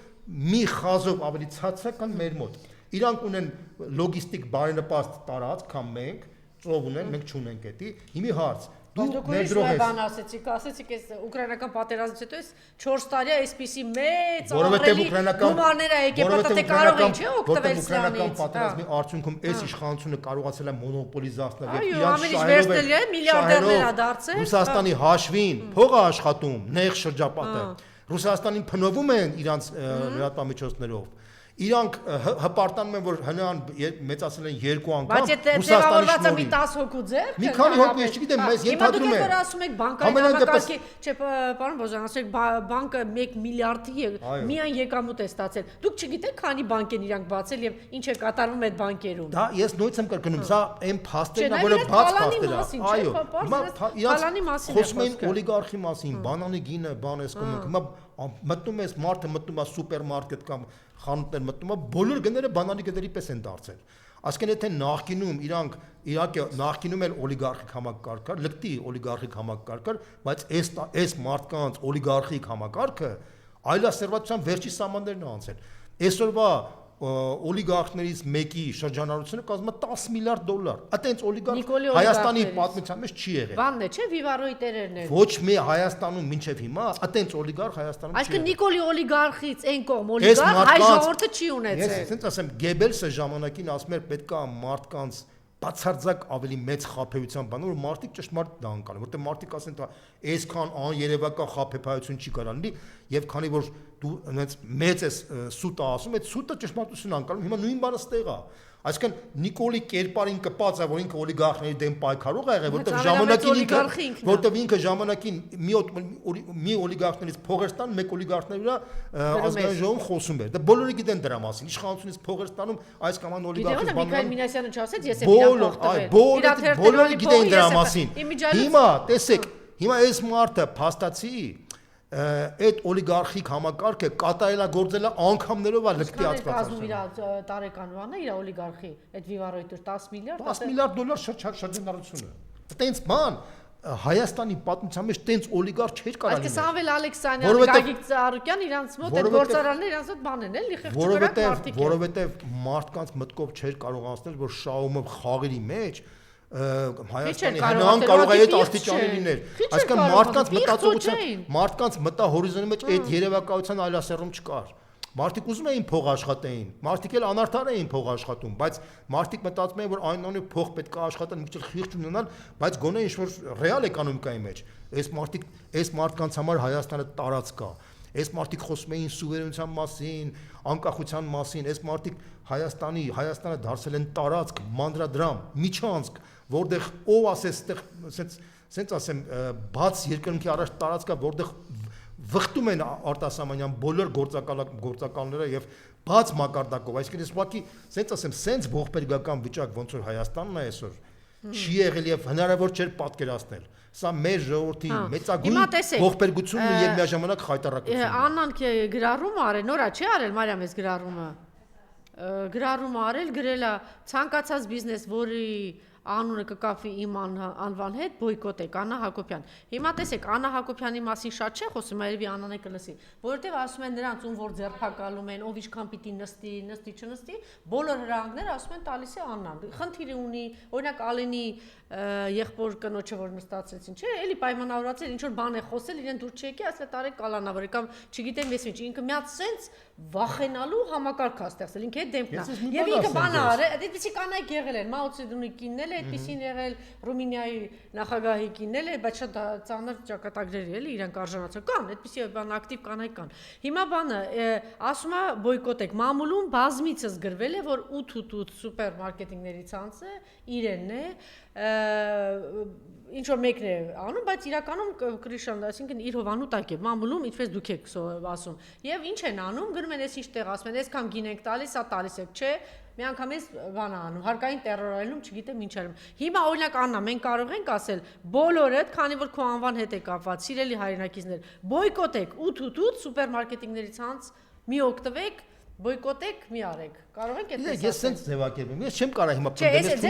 մի խազով ավելի ցածր է, քան մեր մոտ։ Իրանք ունեն լոգիստիկ բարենպաստ տարածք, քան մենք, ծով ունեն, մենք չունենք էդի։ Հիմի հարց Դուք բան ասեցիք այս ուկրաինական պատերազմից հետո այս 4 տարի այսպիսի մեծ ահռելի գումարներ է եկել, պատտե կարող են չէ օգտվել սրանից։ Ուկրաինական պատերազմի արդյունքում այս իշխանությունը կարողացել է մոնոպոլիզացնել եւ իրանց շահերով Ռուսաստանի հաշվին փող է աշխատում, նեղ շրջապատը։ Ռուսաստանին փնովում են իրանց լրատվամիջոցներով։ Իրանք հպարտանում են, որ հնան մեծացել են 2 անգամ Բայց եթե տեղավորվածը մի 10 հոգու ձեռք մի քանի հոգու ես չգիտեմ, մեզ ենթադրում են։ Հիմա դուք ասում եք բանկային համակարգի, չէ, պարոն Բոզյան, ասում եք բանկը 1 միլիարդի միայն եկամուտ է ստացել։ Դուք չգիտեք քանի բանկ են իրանք բացել եւ ինչ է կատարվում այդ բանկերում։ Դա ես նույնց եմ կրկնում, սա այն փաստերն է, որը բաց փաստեր է։ Այո, հիմա խոսում են օլիգարխի մասին, բանանի գինը, բան էս կոմենք։ Հիմա մտնում ես մարդը մտնում է սուպերմարկետ կամ խանութներ մտնում է, բոլոր գները բանանի գների պես են դարձել։ Այսինքն եթե նախկինում իրանք իհարկե նախկինում էլ օլիգարխիկ համակարգ կար, լկտի օլիգարխիկ համակարգ կար, բայց այս մարդկանց օլիգարխիկ համակարգը այլասերվածության վերջի սահմաններն է անցել։ Այսօրվա օլիգարխներից մեկի շրջանառությունը կազմում է $10 միլիարդ։ Այդտենց օլիգարխ Հայաստանի պատմության մեջ չի եղել։ Բանն է, չէ, Վիվարոյի տերերն են։ Ոչ մի Հայաստանում մինչև հիմա այդտենց օլիգարխ Հայաստանում չի եղել։ Այսինքն Նիկոլի օլիգարխից այն կողմ օլիգարխ հայ ժողովուրդը չի ունեցել։ Ես ասենց ասեմ, Գեբելսը ժամանակին ասում էր պետք է մարդկանց բացարձակ ավելի մեծ խաբեության բան, որ մարդիկ ճշմարիտ դա անցան, որտեղ մարդիկ ասեն, դա այսքան աներևական խաբեբայություն չի կարող լինի, եւ քանի որ դու այնց մեծ ես սուտը ասում, այդ սուտը ճշմարտություն անցնում, հիմա նույն բանը ստեղ է։ Այսինքն Նիկոլի կերպարին կպած է, որ ինքը օլիգարխների դեմ պայքարող է եղել, որտեղ ինքը ժամանակին մի օլիգարխներից փող էր ստանում, մեկ օլիգարխների վրա ազգային ժողովում խոսում էր։ Դա բոլորը գիտեն դրա մասին։ Իշխանությունից փող էր ստանում այս կամ այն օլիգարխից բանան։ Միքայել Մինասյանը չասեց, ես եմ իրան փող տվել։ Բոլորը գիտեն դրա մասին։ Հիմա տեսեք, հիմա այս մարդը փաստացի այդ օլիգարխիկ համակարգը կատարելագործել է անգամներով է լկտի ածկացած։ Իր տարեկան բանը իր օլիգարխի այդ Վիվարոյի $10 միլիարդ $10 միլիարդ շրջանառությունը։ Տենց բան Հայաստանի պատմության մեջ տենց օլիգարխ չէր կարող լինել։ Այս Սամվել Ալեքսանյան, Գագիկ Ծառուկյան իրանց մոտ այդ գործարանները իրանց մոտ բան են, էլի խեղճ մարդիկ են։ Որովհետև մարդկանց մտքով չէր կարող անցնել, որ շահումը խաղերի մեջ Հայաստանի հնան կարող է այդ աստիճանի լինել։ Այսինքն մարդկանց մտածողության, մարդկանց մտահորիզոնի մեջ այդ երևակայության այլասերում չկար։ Մարդիկ ուզում էին փող աշխատեին, մարդիկ էլ անարդար էին փող աշխատում, բայց մարդիկ մտածում էին, որ այնօրը փող պետք է աշխատեն, մի քիչ խիղճ ունենալ, բայց գոնե ինչ-որ ռեալ էկոնոմիկայի մեջ։ Այս մարդկանց համար Հայաստանը տարածք է։ Այս մարդիկ խոսում էին սուվերենության մասին, անկախության մասին, այս մարդիկ Հայաստանը դարձել են տարածք, մանրադրամ, միջանցք, որտեղ ով ասես այդտեղ սենց ասեմ, բաց երկնքի առաջ տարածքա, որտեղ վխտում են արտասահմանյան բոլոր գործակալները եւ բաց մակարդակով, այսինքն ես ուղղակի սենց ասեմ, սենց ողբերգական վիճակ ոնց որ Հայաստանն է այսօր, չի եղել եւ հնարավոր չէր պատկերացնել։ Սա մեր ժողովրդի մեծագույն ողբերգությունն ու եւ միաժամանակ խայտարակությունն է։ Աննան գրառում արել, նորա չի արել Մարիամ այս գրառումը։ Գրառում արել, գրել է ցանկացած բիզնես, որի անունը կկապվի իմ անվան հետ, բոյկոտեք Աննա Հակոբյան։ Հիմա տեսեք, Աննա Հակոբյանի մասին շատ չէ խոսում, այլևի Աննան է կլսի, որովհետև ասում են նրանց ում որ ձերբակալում են, ով ինչքան պիտի նստի, չնստի, բոլոր հրահանգները ասում են տալիս է Աննան։ Խնդիր ունի, օրինակ Ալենի եղբոր կնոջը որ նստացրեցին, չէ, էլի պայմանավորացել, ինչ որ բան է խոսել, իրեն դուր չեկի, ասել տարեք կալանավորի կամ չգիտեմ ես ինչ, ինքը միած սենց վախենալու համակարգ է ստեղծել, ինքը այդ դեմքն է։ Եվ ինքը բան արել, այդպեսի կանայք եղել են, Մաո Ցեդունի կինն էլ այդպեսին եղել Ռումինիայի նախագահի կինն էլ, բայց շատ ծանր ճակատագրեր էլի իրանք արժանացել կան, այդպեսի բան ակտիվ կանայք կան։ Հիմա բանը ասում է բոյկոտեք, մամուլում բազմիցս գրվել է, որ 888 սուպերմարկետինգների ցանցը իրենն է, ինչ որ մեկն է անում, բայց իրականում Կրիշան, այսինքն իր հովանուտակ է մամուլում, ինչպես դուք եք ասում։ Եվ ինչ են անում, գնում են այս ինչ տեղ ասում են, այսքան գին ենք տալիս, սա տալիս եք, չէ, միանգամից բան անում, հարկային տերորայլում, չգիտեմ ինչ արում։ Հիմա օրինակ Աննա, մենք կարող ենք ասել, բոլորը, քանի որ քո անվան հետ է կապված, սիրելի հայրենակիցներ, բոյկոտեք 888 սուպերմարկետինգների ցանց, մի օգտվեք, բոյկոտեք, մի արեք։ Կարող ենք այդպես ասել։ Ես sense ձևակերպեմ։ Ես չեմ կարող հիմա պնդել, ես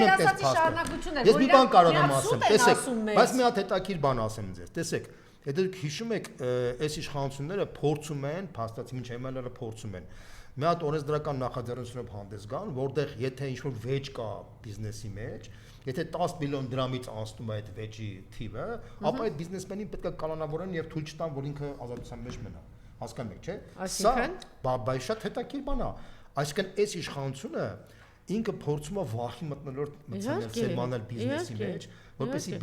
շարունակություններ, ես մի բան կարող եմ ասեմ, տեսեք, բայց մի հատ հետաքրքիր բան ասեմ ձեզ, տեսեք, եթե դուք հիշում եք, այս իշխանությունները փորձում են, փաստացի ոչ եմելը փորձում են։ Մի հատ օրենսդրական նախաձեռնությունով հանդես գան, որտեղ եթե ինչ-որ վեճ կա բիզնեսի մեջ, եթե 10 միլիոն դրամից անցնում է այդ վեճի թիվը, ապա այդ բիզնեսմենին պետք է կանոնավորեն եւ թույլ չտան, որ ինքը ազատության մեջ մնա։ Հասկանում եք, չէ՞։ Սա բայց շատ հետաքրքիր բան է։ Այսինքն այս իշխանությունը ինքը փորձում է վախի մտնոլորտ սերմանել բիզնեսի մեջ, որպեսզի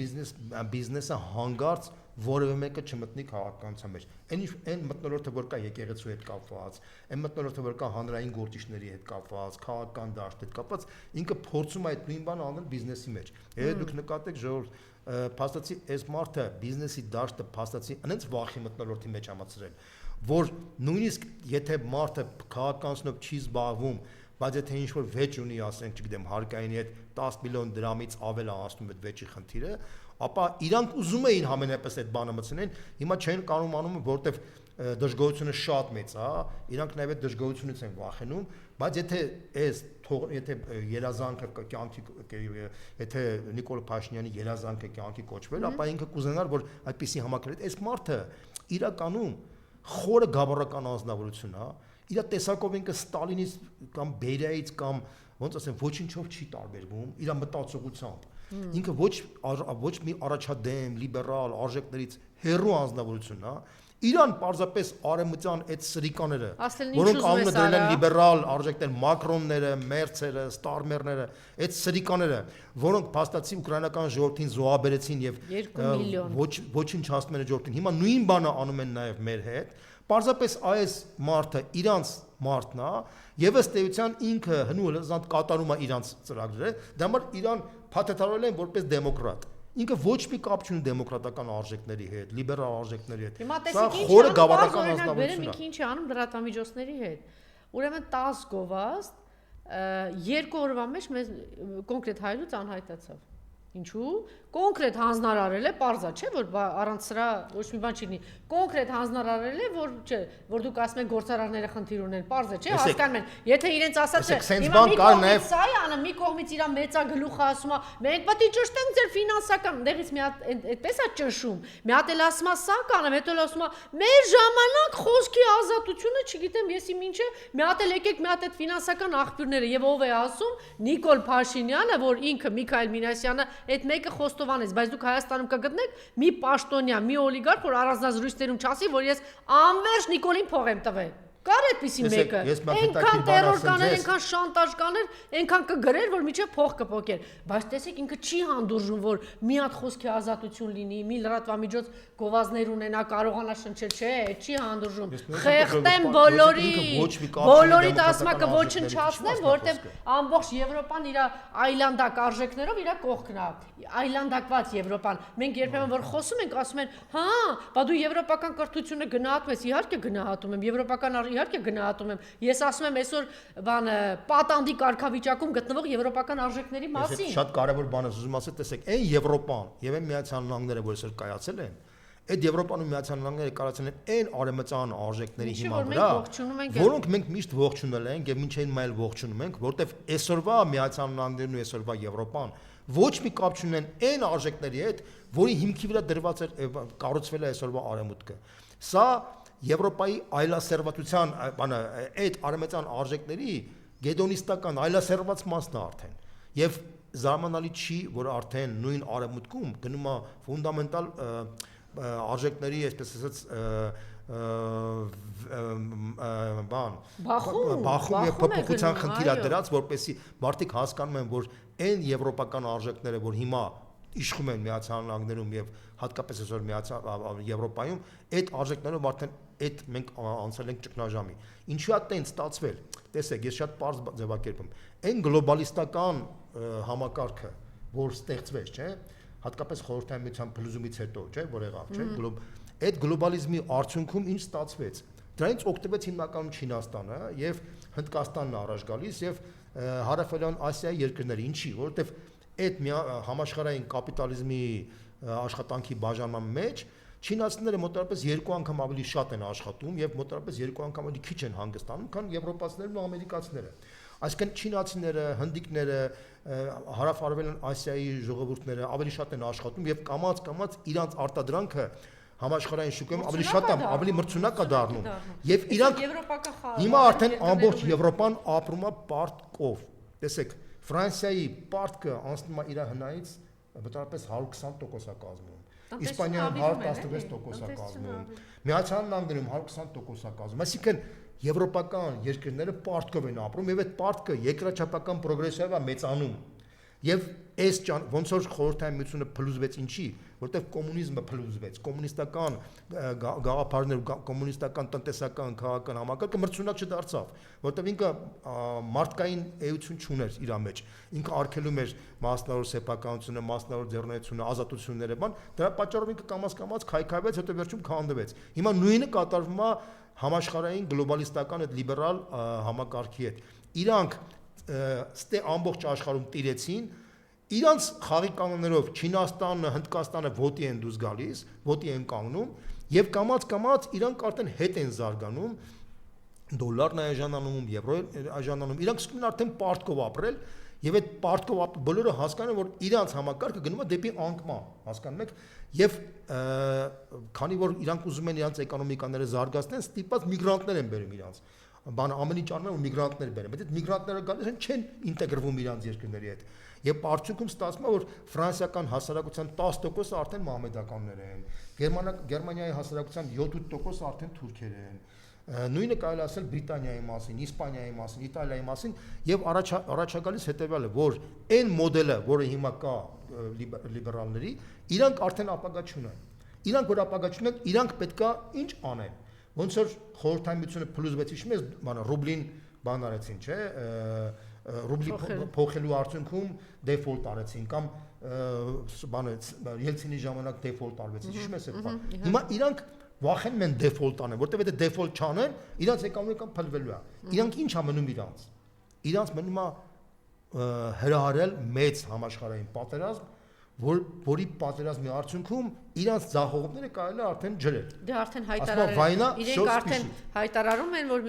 բիզնեսը հանգարց որևէ մեկը չմտնի քաղաքականության մեջ։ Այն մտնոլորտը, որ կա եկեղեցու հետ կապված, այն մտնոլորտը, որ կա հանրային գործիչների հետ կապված, քաղաքական դաշտի հետ կապված, ինքը փորձում է այդ նույն բանը անել բիզնեսի մեջ։ Եթե դուք նկատեք, ժողովուրդ, փաստացի այս մարդը բիզնեսի դաշտը փաստացի այնց վախի մտնոլորտի մեջ համացրել, որ նույնիսկ եթե մարդը քաղաքականությամբ չի զբաղվում, բայց եթե ինչ-որ վեճ ունի, ասենք, չգիտեմ, հարկայինի հետ 10 միլիոն դրամից ավել է անցնում այդ վեճի խնդիրը, ապա իրանք ուզում էին համենայնպես այդ բանը մտցնեն, հիմա չեն կարող անում, որտեվ դժգոհությունը շատ մեծ է, իրանք նաև այդ դժգոհությունից են վախենում, բայց եթե երազանքը կյանքի, եթե Նիկոլ Փաշինյանի երազանքը կյանքի կոչվել, ապա ինքը կուզենար, որ այդպիսի համակարգ այս մարդը իրականում խորը գավառական անձնավորություն է, իր տեսակով ինքը Ստալինից կամ Բերիայից կամ ոնց ասեմ ոչինչով չի տարբերվում, իր մտածողությամբ։ Ինքը ոչ մի առաջադեմ, լիբերալ արժեքներից հեռու անձնավորություն է, իրան պարզապես արեմտյան այդ սրիկաները, որոնք անունը դրել են լիբերալ արժեքներ, Մակրոնները, Մերցերը, Ստարմերները, այդ սրիկաները, որոնք փաստացի ուկրաինական ժողովրդին զոհաբերեցին եւ ոչնչացնում են ժողովրդին։ Հիմա նույն բանը անում են նաեւ մեր հետ։ Պարզապես այս մարդը իրանց մարդն է եւ ըստ էության ինքը հնու հլզանտ կատարում է իրանց ծրագրերը, դա համար իրան փաթեթարել են որպես դեմոկրատ։ Ինքը ոչ մի կապ չունի դեմոկրատական արժեքների հետ, լիբերալ արժեքների հետ։ Սա խորը գավառական ազնվությունն է։ Ինքը ինչ է անում լրատվամիջոցների հետ։ Ուրեմն 10 գովազդ 2 օրվա մեջ մեզ կոնկրետ հայլուց անհայտացավ։ Ինչու՞։ Կոնկրետ հանձնարարել է, պարզա չէ, որ առանց սրա ոչ մի բան չի լինի։ Կոնկրետ հանձնարարել է, որ չէ, որ դուք ասում եք գործարարները խնդիր ունեն, պարզա չէ, հասկանում են։ Եթե իրենց ասած է, հիմա մի կողմից սա է անում, մի կողմից իրա մեծագլուխը ասում է, մենք պետք է ճշտենք ձեր ֆինանսական, դեղից մի հատ այդպես է ճնշում։ Մի հատ էլ ասում է սա կանեմ, հետո էլ ասում է, մեր ժամանակ խոսքի ազատությունը, չգիտեմ, եսի ինչը, մի հատ էլ եկեք մի հատ այդ ֆինանսական աղբյուրները եւ ով է ասում, Նիկոլ Փաշինյանը, որ ինքը Միքայել Մինասյանը այդ մեկը խոստովանեց, բայց դուք Հայաստանում կգտնեք մի պաշտոնյա, մի օլիգարխ, որ առանձնազրույցներում չասի, որ ես անվերջ Նիկոլին փող եմ տվել։ Կար այդպիսի մեկը։ Այնքան տերոր կաներ, այնքան շանտաժ կաներ, այնքան կգրեր, որ միջև փող կփոկեր։ Բայց տեսեք ինքը չի հանդուրժում, որ մի հատ խոսքի ազատություն լինի, մի լրատվամիջոց գովազներ ունենա, կարողանա շնչել, չէ, չի հանդուրժում։ Խեղտեմ բոլորիդ ասմակը ոչնչացնեմ, որտեղ ամբողջ Եվրոպան իր այլանդակ արժեքներով իր կողքն է։ Այլանդակված Եվրոպան։ Մենք երբեմն որ խոսում ենք, ասում են, հա, բա դու եվրոպական կրթությունը գնահատում ես, իհարկե գնահատում եմ, եվրոպական իհարկե գնահատում եմ։ Ես ասում եմ այսօր բանը պատանդի կարգավիճակում գտնվող եվրոպական արժեքների մասին։ Շատ կարևոր բան է ուզում ասել, տեսեք, այն Եվրոպան եւ այն Միացյալ Նահանգները, որ այսօր կայացել են, այդ Եվրոպան ու Միացյալ Նահանգները կայացել են այն արևմտյան արժեքների հիման վրա, որոնք մենք միշտ ողջունել ենք եւ մինչեւ հիմա էլ ողջունում ենք, որտեվ այսօրվա Միացյալ Նահանգներն ու այսօրվա Եվրոպան ոչ մի կապ չունեն այն արժեքների հետ, որի հիմքի վրա դրված է կառուցվել է այսօրվա արևմուտքը։ Սա Եվրոպայի այլասերվածության բանը այդ արևմտյան արժեքների գեդոնիստական այլասերված մասն է արդեն։ Եվ զարմանալի չի, որ արդեն նույն արևմուտքում գնում է ֆունդամենտալ արժեքների, այսպես ասած, բախում եւ փոփոխության խնդիր դրած, որպեսզի մարդիկ հասկանում են, որ այն եվրոպական արժեքները, որ հիմա իշխում են Միացյալ Նահանգներում եւ հատկապես այսօր Եվրոպայում, այդ արժեքներով արդեն այդ մենք անցել ենք ճգնաժամի։ Ինչու է տենց ստացվել։ Տեսեք, ես շատ պարզ ձևակերպում։ Այն գլոբալիստական համակարգը, որ ստեղծվեց, չէ՞, հատկապես խորհրդային միության փլուզումից հետո, չէ՞, որ եղավ, չէ՞, այդ գլոբալիզմի արդյունքում ինչ ստացվեց։ Դրանից օգտվեց հիմնականում Չինաստանը եւ Հնդկաստանն առաջ գալիս եւ հարավային Ասիայի երկրները, ինչի, որովհետեւ այդ համաշխարհային կապիտալիզմի աշխատանքի բաժանման մեջ չինացիները մոտավորապես 2 անգամ ավելի շատ են աշխատում եւ մոտավորապես 2 անգամ ավելի քիչ են հանգստանում, քան եվրոպացիներն ու ամերիկացիները։ Այսինքն չինացիները, հնդիկները, հարավ-արևելյան Ասիայի ժողովուրդները ավելի շատ են աշխատում եւ կամաց իրանց արտադրանքը համաշխարհային շուկայում ավելի շատ է, ավելի մրցունակ է դառնում։ Եւ իրանք հիմա արդեն ամբողջ Եվրոպան ապրում է պարտքով։ Տեսեք, Ֆրանսիայի պարտքը անցնում է իր հնայից մոտավորապես 120% է կազմում։ Իսպանիայում 116% է կազմում։ Միացյալ Նահանգներում 120% է կազմում։ Այսինքն եվրոպական երկրները պարտքով են ապրում եւ այդ պարտքը երկրաչափական պրոգրեսիվ է մեծանում։ Եվ այս ոնց որ խորհրդային միությունը փլուզվեց ինչի, որտեղ կոմունիզմը փլուզվեց, կոմունիստական գաղափարներ, կոմունիստական տնտեսական քաղաքական համակարգը մրցունակ չդարձավ, որտեղ ինքը մարդկային էություն չուներ իր մեջ, ինքը արգելում էր մասնավոր սեփականությունը, մասնավոր ձեռնարկությունը, ազատությունները, բան, դրա պատճառով ինքը կամաց քայքայվեց, հետո վերջում քանդվեց։ Հիմա նույնը կատարվում է համաշխարհային գլոբալիստական այդ լիբերալ համակարգի հետ։ Իրանք ստե ամբողջ աշխարհում տիրեցին, իրանց խաղի կանոններով Չինաստանը, Հնդկաստանը ոտի են դուրս գալիս, ոտի են կանգնում եւ կամաց իրանք արդեն հետ են զարգանում, դոլարն է այժանանում, եվրոն այժանանում, իրանք սկսում են արդեն պարտքով ապրել եւ այդ պարտքով բոլորը հասկանում են, որ իրանց համակարգը գնում է դեպի անկման, հասկանում եք, եւ քանի որ իրանք ուզում են իրանց էկոնոմիկաները զարգացնեն, ստիպած միգրանտներ են բերում իրանց բան ամեն ինչ անում են ու միգրանտներ բերեն, բայց այդ միգրանտները գալիս են չեն ինտեգրվում իրանց երկրների հետ։ Եվ արդյունքում ստացվում է, որ ֆրանսիական հասարակության 10% արդեն մահմեդականներ են, Գերմանիայի հասարակության 7% արդեն թուրքեր են։ Նույնը կարելի ասել Բրիտանիայի մասին, Իսպանիայի մասին, Իտալիայի մասին եւ առաջագալիս հետեւյալը, որ այն մոդելը, որը հիմա կա լիբերալների, իրանք արդեն ապագա չունեն։ Իրանք որ ապագա չունեն, իրանք պետքա ինչ անեն։ Ոնց որ խորհրդային միությունը փլուզվեց, հիշում ես, բանա ռուբլին բան արեցին, չէ, ռուբլի փոխելու արդյունքում դեֆոլտ արեցին կամ բանը Ելցինի ժամանակ դեֆոլտ արվեց, հիշում ես այդ բանը։ Հիմա իրանք վախենում են դեֆոլտ անեն, որտեղ եթե դեֆոլտ չանեն, իրանց էկոնոմիկան փլվելու է։ Իրանք ինչ ամնում իրանց։ Իրանց մնում է հրահարել մեծ համաշխարհային պատերազմ, որի պատերազմի արդյունքում իրանց ձախողումները կարելի է արդեն ջրել։ Դե արդեն հայտարարել, իրենք արդեն հայտարարում են, որ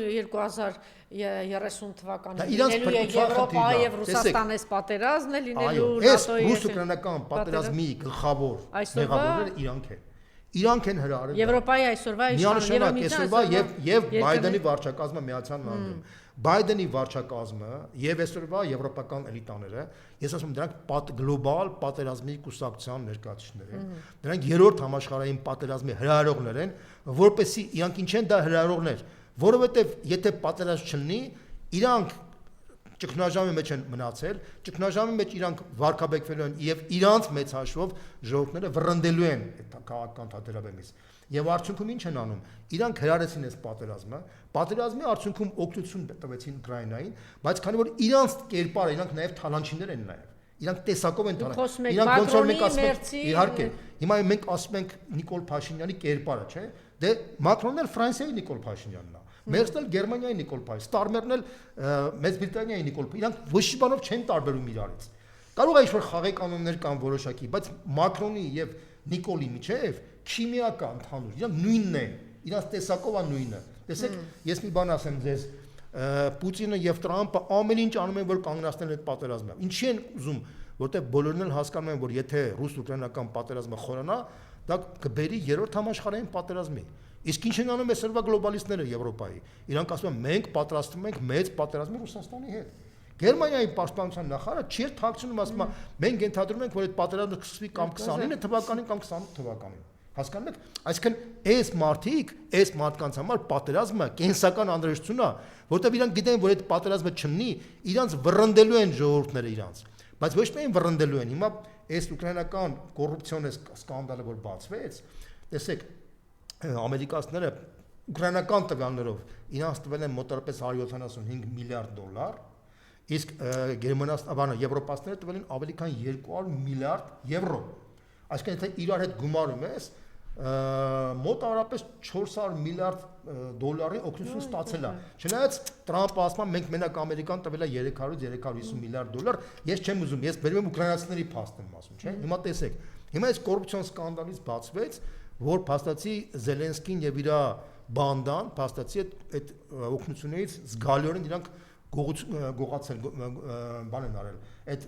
2030 թվականին լինելու է Եվրոպա եւ Ռուսաստան այս պատերազմն է լինելու ՆԱՏՕ-ի։ Ռուս-ուկրաինական պատերազմի գլխավոր մեղավորները իրանք են։ Իրանք են հրահարել։ Եվրոպայի այսօրվա իշխանությունը եւ Բայդենի վարչակազմը Միացյալ Նահանգներում։ Բայդենի վարչակազմը եւ այսօրվա եվրոպական էլիտաները, ես ասում եմ, դրանք գլոբալ պատերազմի կուսակցության ներկայացուցիչներ են։ Դրանք երրորդ համաշխարհային պատերազմի հրահարողներ են, որպեսզի իրանք ինչ են դա հրահարողներ, որովհետեւ եթե պատերազմ չլինի, իրանք ճգնաժամի մեջ են մնացել, ճգնաժամի մեջ իրանք վարկաբեկվելու են եւ իրանց մեծ հաշվով ժողովուրդները վռնդելու են այդ քաղաքական թատերաբեմից։ Եվ արդյունքում ինչ են անում։ Իրանք հրարեցին այս պատերազմի արդյունքում օգնություն տվեցին Ուկրաինային, բայց քանի որ իրանց կերպարը, իրանք նաեւ թալանչիներ են նաեւ։ Իրանք տեսակով են թալանչի։ Իրանք ոնց որ մենք ասում ենք, իհարկե, հիմա մենք ասում ենք Նիկոլ Փաշինյանի կերպարը, չէ՞։ Դե Մակրոնն էլ Ֆրանսիայի Նիկոլ Փաշինյանն է։ Մերսն էլ Գերմանիայի Նիկոլ Փաշինյան, Ստարմերն էլ Մեծ Բրիտանիայի Նիկոլ Փաշինյան, իրանք ոչ մի բանով չեն տարբերում իրարից։ Կարող է ինչ-որ խաղի կանոններ կան որոշակի, բայց Մակրոնի եւ Նիկոլի միջեւ քիմիական ընդհանուր, իրանք նույնն են, իրանք տեսակով է նույնը։ Տեսեք, ես մի բան ասեմ ձեզ, Պուտինը եւ Տրամպը ամեն ինչ անում են, որ կանգնացնեն այդ պատերազմը։ Ինչի են ուզում, որտեղ բոլորն էլ հասկանում են, որ եթե ռուս-ուկրաինական պատերազմը խորանա, դա կբերի երրորդ համաշխարհային պատերազմի։ Իսկ ինչ են անում այսօրվա գլոբալիստները Եվրոպայի։ Իրանք ասում են մենք պատրաստվում ենք մեծ պատերազմի Ռուսաստանի հետ։ Գերմանիայի պաշտպանության նախարարը չի թաքցնում, ասում է մենք ենթադրում ենք, որ այդ պատերազմը կսկսվի կամ 29 թվականին կամ 28 թվականին։ Հասկանում եք, այսինքն այս մարդիկ, այս մարդկանց համար պատերազմը կենսական անհրաժեշտություն է, որտեղ իրանք գիտեն, որ այդ պատերազմը չլինի, իրանք վռնդելու են ժողովուրդները իրանք, բայց ոչ միայն վռնդելու են, հիմա այս ուկրաինական կոռուպցիոն սկանդալը որ բացվեց, տեսեք, ամերիկացիները ուկրաինական տվյալներով իրանք տվել են մոտավորապես 175 միլիարդ դոլար, իսկ եվրոպացիները տվել են ավելի քան 200 միլիարդ եվրո, այսինքն եթե իրար հետ գումարում ես մոտավորապես 400 միլիարդ դոլարի օգնություն ստացել է։ Չնայած Տրամպը ասում է մենք մենակ ամերիկան տվել է 300-350 միլիարդ դոլար, ես չեմ ուզում, ես բերում եմ ուկրաինացիների փաստն եմ ասում, չէ՞։ Հիմա տեսեք, հիմա այս կոռուպցիոն սկանդալից բացվեց, որ փաստացի Զելենսկին եւ իր բանդան փաստացի այդ օգնությունից զգալիորեն իրանք գողացել բան են արել, այդ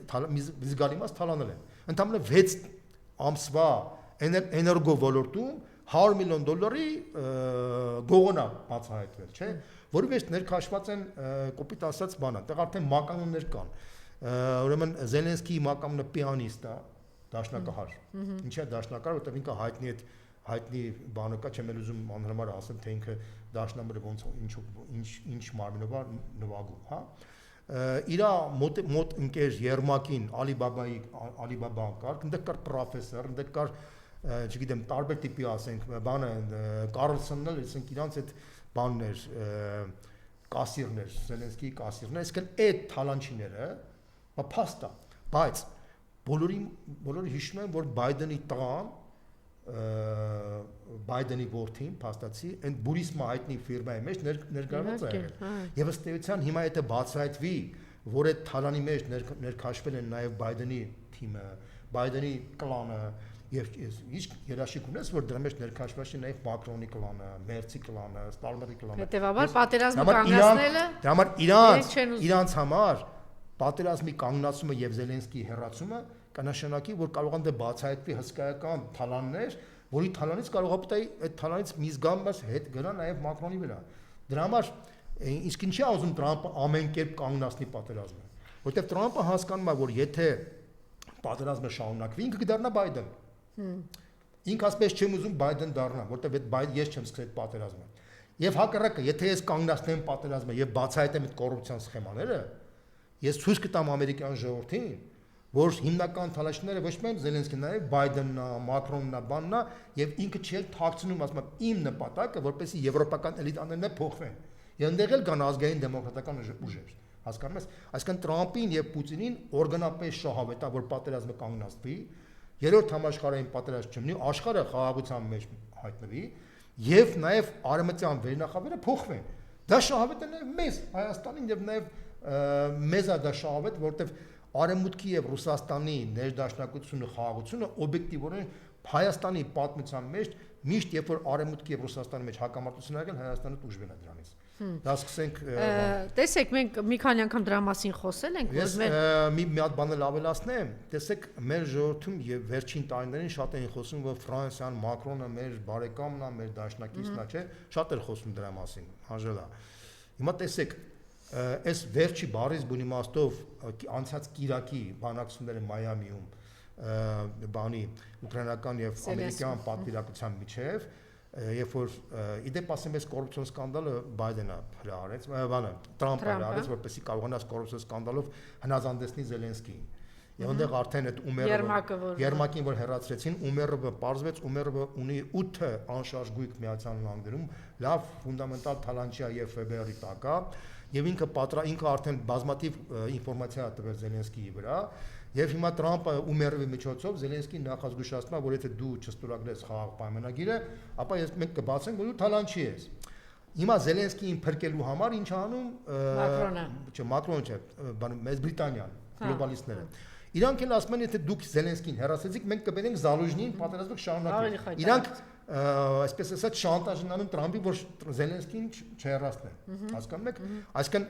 զգալի մաս թալանել են։ Ընդամենը 6 ամսվա էներգո ոլորտում 100 միլիոն դոլարի գողոնա բացահայտվել, չէ՞, որի մեջ ներքաշված են կոպիտ ասած բանը, այդտեղ արդեն մականուններ կան։ Ուրեմն Զելենսկիի մականունը պիանիստ է, դաշնակահար։ Ինչի է դաշնակահար, որտեղ ինքը հայտնի բանը կա, չեմ ուզում անհրամար ասեմ, թե ինքը դաշնամուրը ոնց ինչ մարմինով է նվագում, հա։ Իրա մոտ ընկեր Երմակին Ալիբաբան կար, այնտեղ կար պրոֆեսոր, այնտեղ կար չգիտեմ տարբեր տիպի ասենք բանը Կարլսոնն էլ ասենք իրանց այդ բաններ կասիրներ Զելենսկիի կասիրներ այսինքն այդ թալանչիները փաստա բայց բոլորի հիշում են որ Բայդենի տղան Բայդենի որդին փաստացի այն Բուրիսմա հայտնի ֆիրմայի մեջ ներգրաված է եւ ըստ էության հիմա եթե բացահայտվի որ այդ թալանի մեջ ներքաշվել են նաեւ Բայդենի թիմը Բայդենի կլանը Եվ իսկ երաշիք ունես, որ դրա մեջ ներքաշված է նաև Մակրոնի կլանը, Մերցի կլանը, Ստալմերի կլանը։ Հետևաբար պատերազմը կանգնացնելը դրա համար իրանց համար պատերազմի կանգնացումը եւ Զելենսկիի հերացումը կնշանակի, որ կարող են բացահայտվի հսկայական թալաններ, որի թալանից կարող է պետք է այդ թալանից մի զգամբաս հետ գնա նաև Մակրոնի վրա։ Դրա համար իսկ ինչի է ուզում Տրամպը ամեն կերպ կանգնացնի պատերազմը, որովհետեւ Տրամպը հասկանում է, որ եթե պատերազմը շարունակվի, ինքը կդառնա Բայդեն։ Ինք ասպես չեմ ուզում Բայդեն դառնա, որտեղ ես չեմ սկսել պատերազմը։ Եվ հակառակը, եթե ես կանգնացնեմ պատերազմը եւ բացահայտեմ այդ կոռուպցիոն սխեմաները, ես ցույց կտամ ամերիկյան ժողովրդին, որ հիմնական թալաշները ոչ միայն Զելենսկին, նաեւ Բայդենն է, Մակրոնն է, բանն է, եւ ինքը չի թաքցնում, ասում եմ, իմ նպատակը, որպեսզի եվրոպական էլիտաներն փոխվեն։ Եվ այնտեղ էլ կան ազգային դեմոկրատական ուժեր։ Հասկանում ես, այսինքն Տրամպին եւ Պուտինին օրգանապես շահավետ է, որ պատերազմը կանգնացվի, երրորդ համաշխարհային պատերազմ չլինի, աշխարհը խաղաղության մեջ հայտնվի եւ նաեւ արևմտյան վերնախավերը փոխվեն։ Դա շահավետ է նաեւ մեզ Հայաստանին եւ նաեւ մեզ է դա շահավետ, որտեւ Արևմուտքի եւ Ռուսաստանի ներդաշնակությունը, խաղաղությունը օբյեկտիվորեն Հայաստանի պատմության մեջ միշտ երբ որ Արևմուտքի եւ Ռուսաստանի մեջ հակամարտություն եղել, Հայաստանը տուժվել է դրանից։ Դա սկսենք տեսեք մենք մի քանի անգամ դրա մասին խոսել ենք որ մեր մի հատ բան էլ ավելացնեմ տեսեք մեր ժողովրդում եւ վերջին տարիներին շատ էին խոսում որ Ֆրանսիան Մակրոնը մեր բարեկամն է մեր դաշնակիցն է չէ շատ էր խոսում դրա մասին հաջողա հիմա տեսեք այս վերջի բարից բուն իմաստով անցած կիրակի բանակցությունները Մայամիում բանի ուկրաինական եւ ամերիկյան պատվիրակության միջեւ երբ որ իդեպ ասեմ այս կոռուպցիոն սկանդալը Բայդենը հրահարեց, բանը Տրամպը հրահարեց, որպեսզի կարողանա կոռուպցիոն սկանդալով հնազանդեցնի Զելենսկիին։ Եվ այնտեղ արդեն այդ Երմակին որ հեռացրեցին, Ումերովը պարզվեց, Ումերովը ունի 8 անշարժ գույք Միացյալ Նահանգներում, լավ ֆունդամենտալ թալանչիա եւ ՖԲՌ-ի տակ է, եւ ինքը արդեն բազմաթիվ ինֆորմացիա է տվել Զելենսկիի վրա։ Եվ հիմա Տրամպը Ումերովի միջոցով Զելենսկին նախազգուշացնում է, որ եթե դու չստորագրես խաղաղ պայմանագիրը, ապա մենք կբացենք, որ դու թալանչի ես։ Հիմա Զելենսկիին փրկելու համար ինչ անում Մակրոնը չէ, Մեծ Բրիտանիան, գլոբալիստները։ Իրանք էլ ասում են, եթե դուք Զելենսկին հեռացեցիք, մենք կբերենք Զալուժնիին, պատերազմը կշարունակվի։ Իրանք այսպես ասած շանտաժ են անում Տրամպին, որ Զելենսկին չհեռացնեն։ Հասկանում եք։ Այսինքն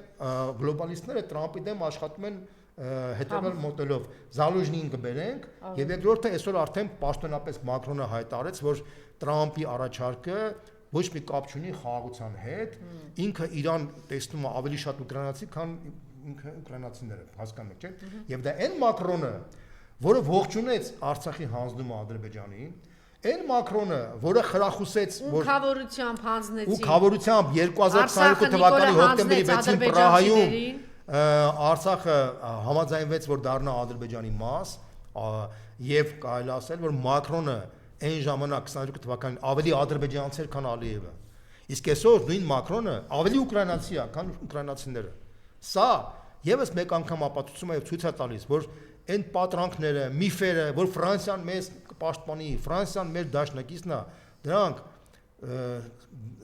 գլոբալիստները Տրամպի դեմ աշխատում են հետևել մոդելով Զալուժնին կբերենք եւ երկրորդը այսօր արդեն պաշտոնապես Մակրոնը հայտարարեց որ Տրամպի առաջարկը ոչ մի կապ չունի խաղաղության հետ ինքը Իրան տեսնում է ավելի շատ ուկրաինացի քան ինքը ուկրաինացիները հասկանում եք չէ եւ դա այն Մակրոնը որը ողջունեց Արցախի հանձնումը Ադրբեջանին Այն Մակրոնը, որը խրախուսեց, որ խավորությամբ հանձնեցին ու խավորությամբ 2022 թվականի հոկտեմբերի 6-ին Պրահայում Արցախը համաձայնվեց, որ դառնա Ադրբեջանի մաս, եւ կարելի ասել, որ Մակրոնը այն ժամանակ 22 թվականին ավելի ադրբեջանցի էր, քան Ալիևը։ Իսկ այսօր նույն Մակրոնը ավելի ուկրաինացի է, քան ուկրաինացիները։ Սա եւս մեկ անգամ ապացուցում է եւ ցույց է տալիս, որ այն պատրանքները, միֆերը, որ Ֆրանսիան մեզ կպաշտպանի, Ֆրանսիան մեր դաշնակիցն է, դրանք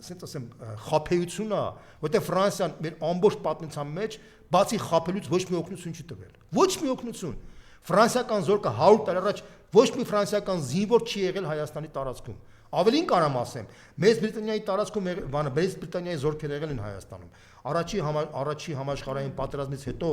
ասենց ասեմ խափեություն է, որտեղ Ֆրանսիան մեր ամբողջ պատմության մեջ բացի խափելուց ոչ մի օգնություն չի տվել։ Ոչ մի օգնություն։ Ֆրանսիական զորքը 100 տարի առաջ ոչ մի ֆրանսիական զինվոր չի եղել Հայաստանի տարածքում։ Ավելին կարամ ասեմ, Մեծ Բրիտանիայի տարածքում Մեծ Բրիտանիայի զորքեր եղել են Հայաստանում։ Առաջի համաշխարհային պատերազմից հետո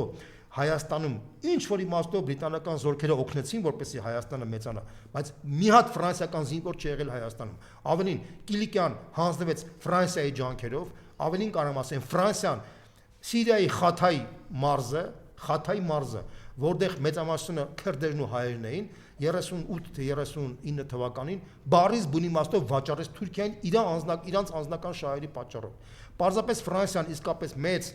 Հայաստանում ինչ որ իմաստով բրիտանական զորքերը օգնեցին, որպեսզի Հայաստանը մեծանա, բայց մի հատ ֆրանսիական զինվոր չի եղել Հայաստանում։ Ավելին Կիլիկյան հանձնվեց Ֆրանսիայի ջանքերով, ավելին կարամ ասեմ, Ֆրանսիան Սիրիայի Խաթայ մարզը, որտեղ մեծամասնությունը քրդերն ու հայերն էին, 38-39 թվականին Բարիս բունի իմաստով վաճառեց Թուրքիային իրանց անձնական շահերի պատճառով։ Պարզապես Ֆրանսիան իսկապես մեծ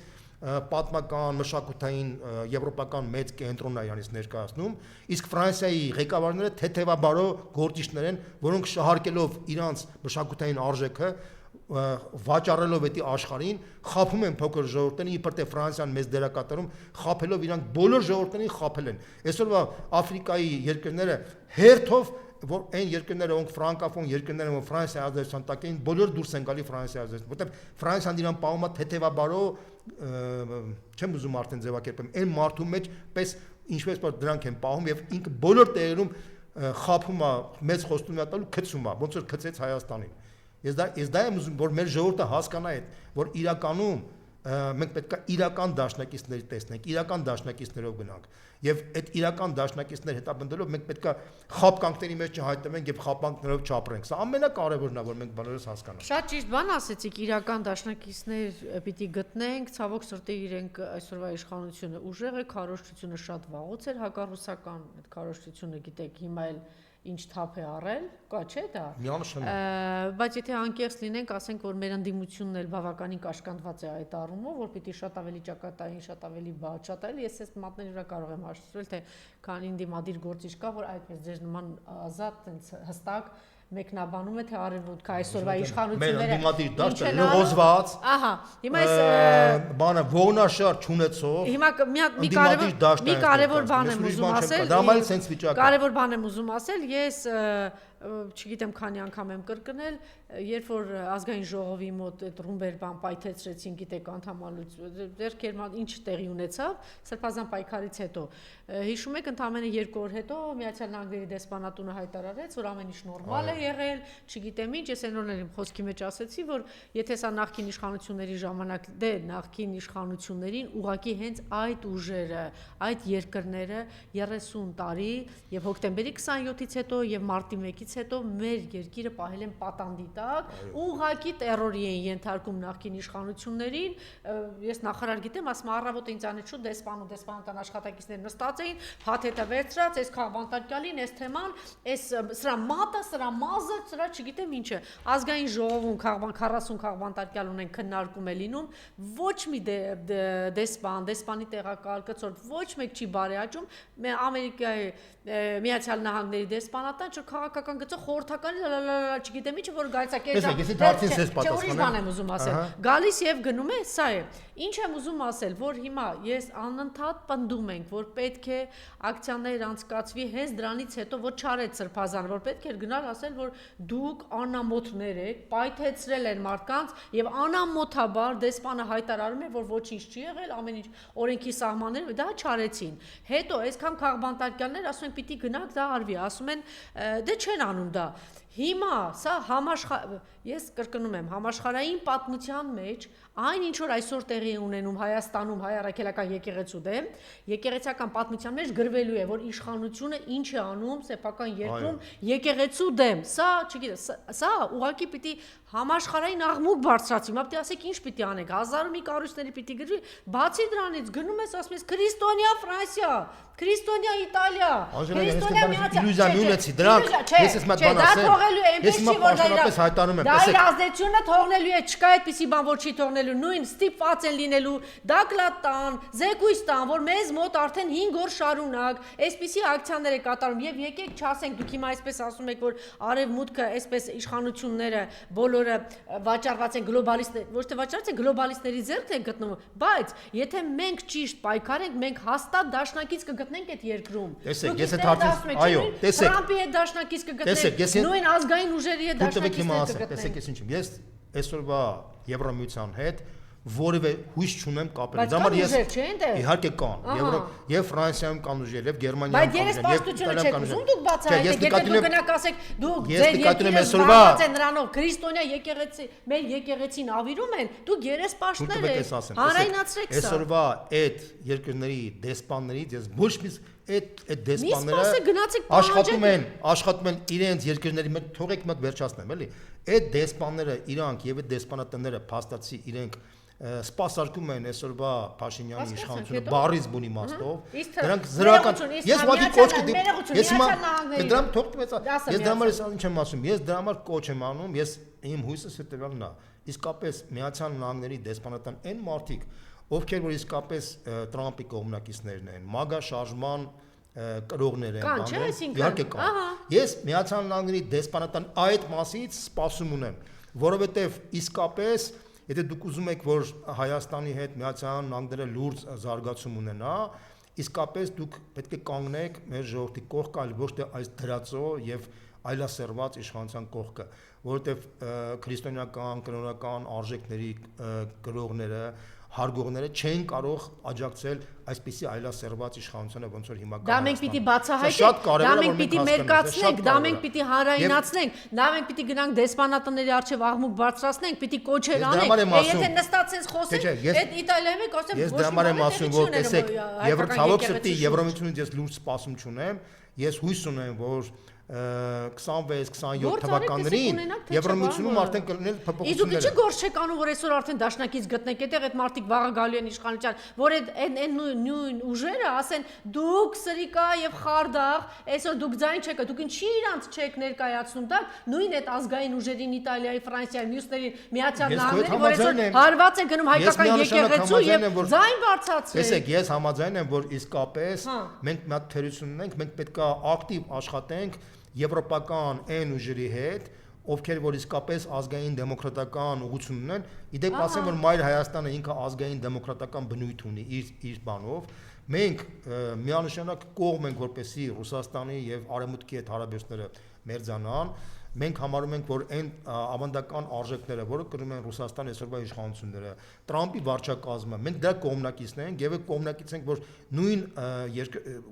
պատմական, մշակութային, եվրոպական մեծ կենտրոնն է իրանից ներկայացնում, իսկ Ֆրանսիայի ղեկավարները թեթևաբարո գործիչներ են, որոնք շահարկելով իրանց մշակութային արժեքը վաճառելով էտի աշխարհին, խափում են փոքր ժողովուրդներին, իբր թե Ֆրանսիան մեծ դերակատարում, խափելով իրանք բոլոր ժողովուրդներին խափել են։ Այսօրվա Աֆրիկայի երկրները հերթով, որ այն երկրները, ոնք ֆրանկաֆոն երկրները, որ Ֆրանսիայի ազդեցության տակ էին, բոլոր դուրս են գալի Ֆրանսիայի ազդեցության, որտեղ Ֆրանսիան իրան պահում է թեթևաբարո, չեմ ուզում արդեն ձևակերպեմ, այն մարդու մեջ պես ինչպես որ դրանք են պահում եւ ինքը բոլոր տեղերում խափում է, մեծ խոստում է տալու, գցում է, ոնց որ գցեց Հայաստանին։ Ես դա եմ ուզում, որ մեր ժողովուրդը հասկանա այդ, որ իրականում մենք պետք է իրական դաշնակիցներ տեսնենք, իրական դաշնակիցներով գնանք, եւ այդ իրական դաշնակիցներ հետապնդելով մենք պետք է խապկանքների մեջ չհայտնվենք եւ խապանքներով չապրենք։ Սա ամենակարևորն է, որ մենք բոլորս հասկանանք։ Շատ ճիշտ բան ասեցիք, իրական դաշնակիցներ պիտի գտնենք, ցավոք սրտի իրենք այսօրվա իշխանությունը ուժեղ է, քարոզչությունը շատ վաղուց էր հակառուսական, այդ քարոզչությունը գիտեք հիմա էլ ինչ թափ է առել, կա չէ դա։ Բայց եթե անկեղծ լինենք, ասենք որ մեր ընդդիմությունն էլ բավականին կաշկանդված է այդ առումով, որ պիտի շատ ավելի ճակատային, շատ ավելի բաց, շատ ավելի ես մատների վրա կարող եմ հաշտվել, թե քանի ընդդիմադիր գործիչ կա, որ այդպես ձեր նման ազատ, տենց հստակ մեկնաբանում է թե արևմուտքը այսօրվա իշխանությունները մեր ընդդիմադիր դաշտը լողոզված, ահա, հիմա այս բանը ողնաշար չունեցող, հիմա մի կարևոր բան եմ ուզում ասել, կարևոր բան եմ ուզում ասել, ես չգիտեմ քանի անգամ եմ կրկնել, երբ որ ազգային ժողովի մոտ այդ ռումբեր բան պայթեցրեցին, գիտեք, անդամալուց դերքեր ինչ տեղի ունեցավ սրբազան պայքարից հետո, հիշում եք ընդամենը 2 օր հետո Միացյալ Նահանգների դեսպանատունը հայտարարեց, որ ամեն ինչ նորմալ է եղել, չգիտեմ ինչ, ես այն օրն իմ խոսքի մեջ ասեցի, որ եթե սա նախկին իշխանությունների ժամանակ նախկին իշխանություններին ուղղակի հենց այդ ուժերը, այդ երկրները 30 տարի եւ հոկտեմբերի 27-ից հետո եւ մարտի 1-ից հետո մեր երկիրը պահել են պատանդի տակ, ուղղակի տերորի են ենթարկում նախկին իշխանություններին, ես նախարար գիտեմ, ասում առավոտը ինձանից շուտ դեսպան ու դեսպանատան աշխատակիցներ նստած էին, հաթեթը վերցրած, այս քաղբանտարկյալին, այս թեման, այս սրա մատը, սրա մազը, սրա չգիտեմ ինչը, ազգային ժողովում 40 քաղբանտարկյալ ունեն քննարկում է լինում, ոչ մի դեսպանի տեղակալ կցորդ ոչ մեկ չի բարեաճում, Ամերիկայի Միացյալ Նահանգների դեսպանատան, չէ քաղաքական գծը խորհրդականի չգիտեմ ինչը որ գալիս է կես ուրիշ բան եմ ուզում ասել, գալիս եւ գնում է, սա է, ինչ եմ ուզում ասել, որ հիմա ես անընդհատ պնդում ենք, որ պետք է ակցիաներ անցկացվի հենց դրանից հետո, որ չարեց սրբազան, որ պետք էր գնալ ասել, որ դուք անամոթներ եք, պայթեցրել են մարդկանց եւ անամոթաբար դեսպանը հայտարարում է, որ ոչինչ չի եղել, ամեն ինչ օրենքի սահմանները դա չարեցին։ Հետո այսքան քաղբանտարկյալներ ասում են պիտի գնաք դա արվի, ասում են դե չեն անում դա։ Հիմա սա ես կրկնում եմ, համաշխարհային պատմության մեջ այն ինչ որ այսօր տեղի ունենում Հայաստանում հայ առաքելական եկեղեցու դեմ, եկեղեցական պատմության մեջ գրվելու է, որ իշխանությունը ինչ է անում սեփական երկրում եկեղեցու դեմ։ Սա, չգիտեմ, սա ուղղակի պիտի համաշխարհային աղմուկ բարձրացի, հիմա պիտի ասեք ինչ պիտի անենք, 1000 մի կառույցների պիտի գրվի, բացի դրանից գնում ես ասում ես քրիստոնյա Ֆրանսիա, քրիստոնյա Իտալիա, քրիստոնյա իլյուզիա ունեցի, դրանք ես ես մատ բան ասեմ։ թողնելու է, այնպես չի որ դա իր ազդեցությունը թողնելու է, չկա այդպիսի բան, որ չի թողնելու, նույն ստիպված են լինելու, դակլատ տան, զեկույց տան, որ մեզ մոտ արդեն 5 օր շարունակ այսպիսի ակցիաներ է կատարում եւ եկեք չասենք դուք հիմա այսպես ասում եք, որ արևմուտքը այսպես իշխանությունները բոլորը վաճառված են գլոբալիստներ, ոչ թե վաճառված են գլոբալիստների ձեռքն են գտնվում, բայց եթե մենք ճիշտ պայքարենք, մենք հաստատ դաշնակից կգտնենք այդ երկրում։ Տեսեք, ես այդ հարցից, այո, տեսեք։ Տրամպի հետ դաշնակից կգտնենք, նույն ազգային ուժերի հետ դաշնակից կգտնենք։ Տեսեք, ես ինչ եմ, ես այսօրվա Եվրամիության հետ որևէ հույս չունեմ կապել։ Դա համար ես իհարկե կան, եւ Ֆրանսիայում կան ուժեր, եւ Գերմանիայում աշխատում են իրենց երկրների մեջ, թողեք մոտ վերջացնեմ, էլի։ Այդ դեսպանները իրանք եւ այդ դեսպանատները փաստացի իրենք սպասարկում են այսօրվա Փաշինյանի իշխանությունը բառից բուն իմաստով դրանք զրոական ես մոտի կոչ ես հիմա դրամ թողտվեց ես դրա համար ինչ եմ ասում ես դրա համար կոչ եմ անում ես իմ հույսս հետեւյալն է իսկապես Միացյալ Նահանգների դեսպանատան այն մարդիկ ովքեր որ իսկապես Տրամպի կողմնակիցներն են մագա շարժման կրողներ են բաներ իհարկե կան ես Միացյալ Նահանգների դեսպանատան այդ մասից սպասում ունեմ որովհետեւ իսկապես Եթե դուք ուզում եք, որ Հայաստանի հետ Միացյալ Նահանգները լուրջ զարգացում ունենա, իսկապես դուք պետք է կանգնեք մեր ժողովրդի կողքը, այլ ոչ թե այս դրածո եւ այլասերված իշխանության կողքը, որովհետեւ քրիստոնեական, կրոնական արժեքների գրողները հարգողները չեն կարող աջակցել այսպիսի այլասերված իշխանությանը ոնց որ հիմա կա դա մենք պիտի բացահայտենք դա մենք պիտի մերկացնենք դա մենք պիտի հանրայնացնենք դա մենք պիտի գնանք դեսպանատների առջև աղմուկ բարձրացնենք պիտի կոչեր անենք եթե նստած sense խոսենք այդ Իտալիայում է ասեմ ես դրա համար եմ ասում որ տեսեք Եվրոպայով սրտի Եվրոմիությունից ես լուրջ սպասում չունեմ ես հույս ունեմ որ 26-27 թվականներին Եվրոմիությունում արդեն կլինել փոփոխություններ։ Իսկ դուք գործ չեք անում, որ այսօր արդեն դաշնակից գտնեք, այդտեղ այդ մարդիկ վաղը գալու են իշխանության, որ այդ նույն ուժերը ասեն դուք սրիկա եւ խարդախ, այսօր դուք ձայն չեք, դուք ինչի իրանց չեք ներկայացնում դա, նույն այդ ազգային ուժերին Իտալիայի, Ֆրանսիայի, մյուսներին Միացյալ Նահանգների, որ այսօր հարված է գնում հայկական եկեղեցու եւ ձայն բարձրացրել։ Տեսեք, ես համաձայն եմ, որ իսկապես մենք մի հատ թերություն ունենք, մենք պետքա ակտիվ աշխատենք եվրոպական այն ուժերի հետ, ովքեր որ իսկապես ազգային դեմոկրատական ուղղություն ունեն, իդեպ ասեմ որ Մայր Հայաստանը ինքը ազգային դեմոկրատական բնույթ ունի իր բանով, մենք միանշանակ կողմ ենք որպեսի Ռուսաստանի եւ Արևմուտքի հետ հարաբերությունները մերձանան, մենք համարում ենք որ այն ավանդական արժեքները, որը կրում են Ռուսաստանի այսօրվա իշխանությունները, Տրամպի վարչակազմը, մենք դրա կողմնակիցն ենք եւ կողմնակից ենք որ նույն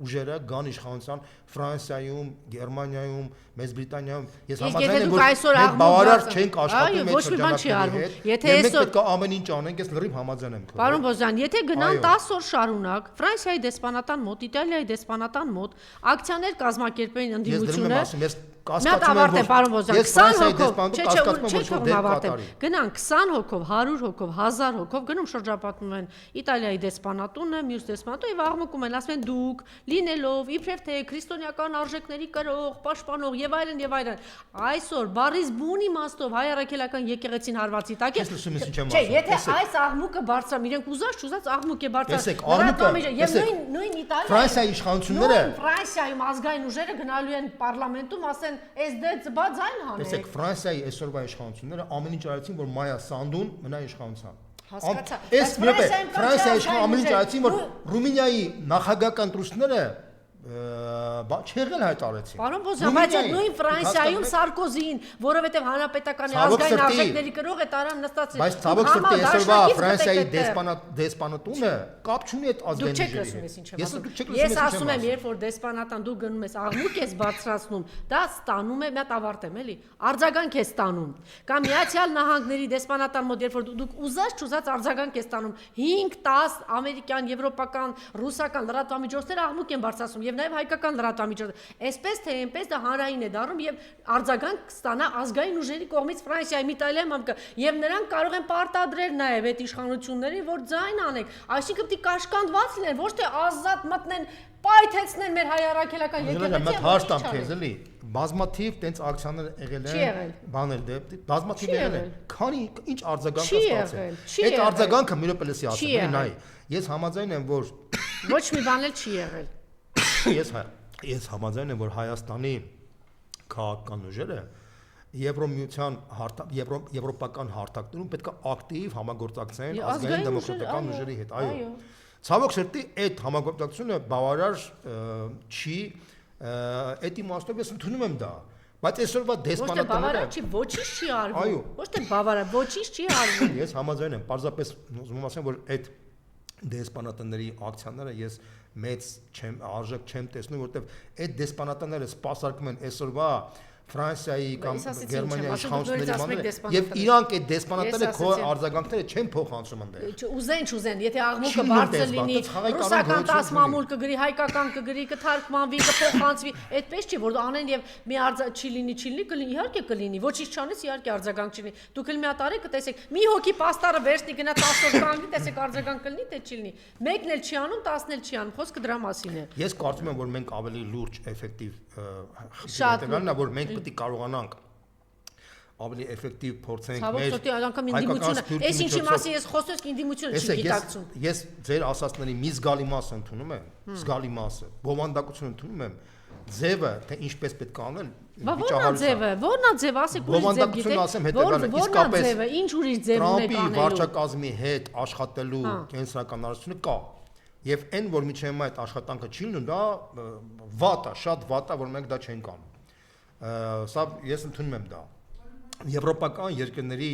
ուժերը գան իշխանության Ֆրանսիայում, Գերմանիայում, Մեծ Բրիտանիայում, ես համաձայն եմ որ մենք բավարար չենք աշխատում այդ շրջանակների հետ։ Եթե այսօր պետք է ամեն ինչ անենք, ես լրիվ համաձայն եմ։ Պարոն Բոզյան, եթե գնան 10 օր շարունակ Ֆրանսիայի դեսպանատան մոտ, Իտալիայի դեսպանատան մոտ ակցիաներ կազմակերպեին ընդդիմությունը Կասկածում եմ, պարոն Բոզյան, 20 հոգով, գնան 20 հոգով, 100 հոգով, 1000 հոգով գնում շրջապատում են Իտալիայի դեսպանատունը, մյուս դեսպանատունը եւ աղմկում են, ասում են դուք լինելով իբրև թե քրիստոնեական արժեքների կրող, պաշտպանող եւ այլն այսօր բարիս բուն իմաստով հայ առաքելական եկեղեցին հարվածի տակ է։ Չէ, եթե այս աղմուկը բարձրամ, իրենք ուզած աղմուկ է բարձրացնում։ Եվ նույն Իտալիայում Ֆրանսիայի իշխանությունները Ֆրանսիայում ազգային ուժերը գնալու են պարլամենտում ասեն Այս դե բաց այն հանեք։ Տեսեք, Ֆրանսիայի այսօրվա իշխանությունները ամեն ինչ արեցին, որ Մայա Սանդուն մնա իշխանության։ Հասկացա։ Ֆրանսիայի իշխանությունները ամեն ինչ արեցին, որ Ռումինիայի նախագահական դրույթները չեղել հայտարարեցին։ Պարոն Բոզյան, բայց այդ նույն Ֆրանսիայում Սարկոզին, որովհետև հանրապետականի ազգային արժեքների կրող է տարան նստած։ Բայց ցավոք սրտի այսօրվա Ֆրանսիայի դեսպանատունը կապ չունի այդ ազգային ուժերի։ Ես ասում եմ, երբ որ դեսպանատան դու գնում ես աղմուկ ես բարձրացնում, դա ստանում է, մի հատ ավարտեմ, էլի, արձագանք է ստանում։ Կամ Միացյալ Նահանգների դեսպանատան մոտ, երբ որ դուք ուզած արձագանք է ստանում, 5-10 ամերիկյան, եվրոպական, ռուսական լրատվամիջոցներ աղմուկ են բարձրացնում եւ նաեւ հայկական լրատվամիջոցներ։ Այսպես թե այնպես դա հանրային է դառնում եւ արձագանք ստանա ազգային ուժերի կողմից Ֆրանսիայի, Իտալիայի եւ նրանք կարող են պարտադրել նաեւ այդ իշխանություններին, որ ձայն անեք, այսինքն պիտի կաշկանդված լինեն, ոչ թե ազատ մտնեն, պայթեցնեն մեր հայ առաքելական եկեղեցին։ Մենք հարց տամ քեզ էլի, բազմաթիվ տենց ակցիաներ եղել Չի եղել։ են, բաներ դե, բազմաթիվ Չի եղել եղել։ են։ Քանի ինչ արձագանք Չի է եղել, ստացել։ չի Այդ եղել։ արձագանքը մի րոպե լսի Չի ասեմ, նայ։ եղել։ Ես համաձայն եմ, որ Ոչ մի բան էլ չի եղել։ ես համաձայն եմ, որ Հայաստանի քաղաքական ուժերը Եվրոմիության եվրոպական հարթակներում պետք է ակտիվ համագործակցեն ազգային դեմոկրատական ուժերի հետ, այո։ Ցավոք սրտի այդ համագործակցությունը բավարար չի, այդ իմաստով ես ընդունում եմ դա, բայց այսօրվա դեսպանատները Ոչ թե բավարար չի, ոչինչ չի արվում։ Այո։ Ոչ թե բավարար, ոչինչ չի արվում։ Ես համաձայն եմ, պարզապես ուզում ասեմ, որ այդ դեսպանատների ակցիաները ես մեծ արժեք չեմ տեսնում, որովհետև այդ դեսպանատները սպասարկում են այսօրվա Ֆրանսիայի կամ Գերմանիայի իշխանությունների մանրը եւ իրանք այդ դեսպանատները քո արձագանքները չեն փոխանցում այնտեղ։ Ուզեն, եթե աղմուկը բարձր լինի, ռուսական 10 մամուլ կգրի, հայկական կգրի, կթարգմանվի, կփոխանցվի, այդպես չի, որ անեն եւ մի չի լինի, իհարկե կլինի, ոչինչ չանես, իհարկե արձագանք չլինի։ Դուք էլ մի հատ արեք, կտեսեք, մի հոգի պաստարը վերցնի գնա 10 օր կանգնի, տեսեք արձագանք կլինի, թե չի լինի։ Մեկն էլ չի անում, 10-ն էլ չի անում, խոսքը դրա մասին է։ Ես կարծում եմ, որ մենք ավելի լուրջ, էֆեկտիվ Շատ հետևանքն է, որ մենք պետք է կարողանանք ավելի էֆեկտիվ փորձենք մեր անգամ ինդիմությունը, այս ինչի մասին ես խոսում եմ, ինդիմությունը չի գիտակցում։ Ես ձեր ասածների մի զգալի մասը ընդունում եմ, զգալի մասը, բովանդակությունը ընդունում եմ, ձևը թե ինչպես պետք է անել, Որն է ձևը, ասեք ուրիշ ձև գիտեք, որն է ձևը, ինչ ուրիշ ձև ունեք անելու։ Տրամպի վարչակազմի հետ աշխատելու կենսականացությունը կա։ Եվ այն, որ միջև հիմա այդ աշխատանքը չի լինում, դա վատ է, շատ վատ է, որ մենք դա չենք անում։ Սա ես ընդունում եմ դա։ Եվրոպական երկրների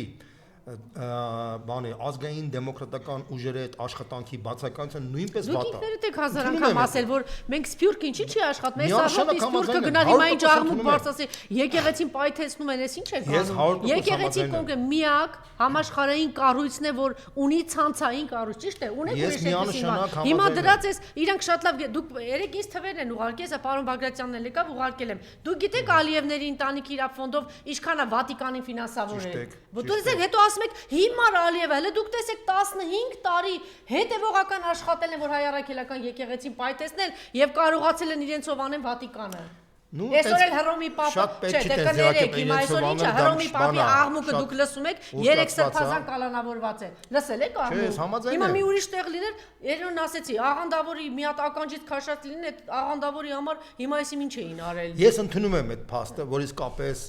ազգային դեմոկրատական ուժերի հետ աշխատանքի բացականությունը նույնպես վատ է։ Դուք ինքներդ եք հազար անգամ ասել, որ մենք Սփյուռք ինչի՞ չի աշխատում։ Այս առողջ Սփյուռքը գնալ հիմա ինչ աղմուկ բարձրացի, եկեղեցին պայթեցնում են, այս ինչ եք անում։ Եկեղեցին կոնկրետ միակ համաշխարհային կառույցն է, որ ունի ցանցային կառույց, ճիշտ է, ունեք ուրիշ այդպեսին։ Հիմա դրած էս իրանք շատ լավ, դուք երեք ինձ թվերն են ուղարկել, սա պարոն Բագրատյանն էլ եկավ ուղարկել եմ։ Դուք գիտեք Ալիևների ընտանիքի իրավ ֆոնդով ինչքան է Վատիկանին ֆինանսավորել։ Դուք հետո ասում եք հիմար Ալիևը, հələ դուք տեսեք 15 տարի հետևողական աշխատել են, որ հայ առաքելական եկեղեցին պայթեցնել եւ կարողացել են իրենցով անեն Վատիկանը։ Այսօր էլ Հռոմի Պապը, չէ, դե կներեք, հիմա այսօր ինչ է, Հռոմի Պապի աղմուկը դուք լսում եք, 3 սրբազան կալանավորված է։ Լսել եք աղմուկ։ Հիմա մի ուրիշ տեղ լիներ, երևն ասեցի, աղանդավորի մի հատ ականջից քաշած լինեն, այդ աղանդավորի համար հիմա այսինքն ինչ էին արել։ Ես ընդունում եմ այդ փաստը, որ իսկապես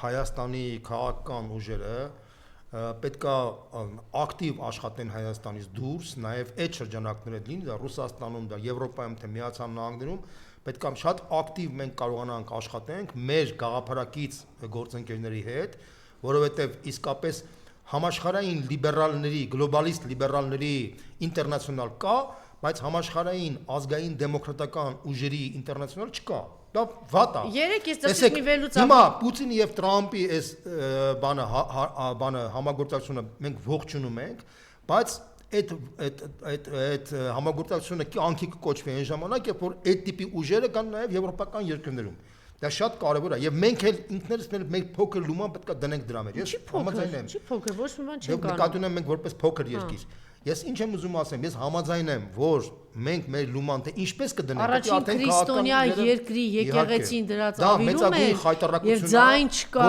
Հայաստանի քաղաքական ուժերը պետք է ակտիվ աշխատեն Հայաստանից դուրս, նաև այդ շրջանակները լինի, դա Ռուսաստանում, դա Եվրոպայում, թե Միացյալ Նահանգներում պետք է շատ ակտիվ մենք կարողանանք աշխատենք մեր գաղափարակից գործընկերների հետ, որովհետև իսկապես համաշխարհային լիբերալների, գլոբալիստ լիբերալների ինտերնացիոնալ կա, բայց համաշխարհային ազգային դեմոկրատական ուժերի ինտերնացիոնալ չկա։ Դա վատ է։ Երեք ես դասի մի վերլուծա։ Հիմա Պուտինի եւ Տրամպի այս բանը համագործակցությունը մենք ողջունում ենք, բայց այդ համագործակցությունը կյանքի կոչվի այն ժամանակ, երբ որ այդ տիպի ուժերը կան նաև եվրոպական երկրներում։ Դա շատ կարևոր է եւ մենք էլ ինքներս մեր փոքր լուման պետք է դնենք դրա մեջ։ Ես համաձայն եմ։ Չի փոքր, ոչ մի բան չենք անում։ Նկատի ունեմ մենք որպես փոքր երկիր։ Ես ինչ եմ ուզում ասեմ, ես համաձայն եմ, որ մենք մեր լուման թե ինչպես կդնենք, առաջին քրիստոնյա երկրի եկեղեցին դրած ավիրում է եւ ձայն չկա,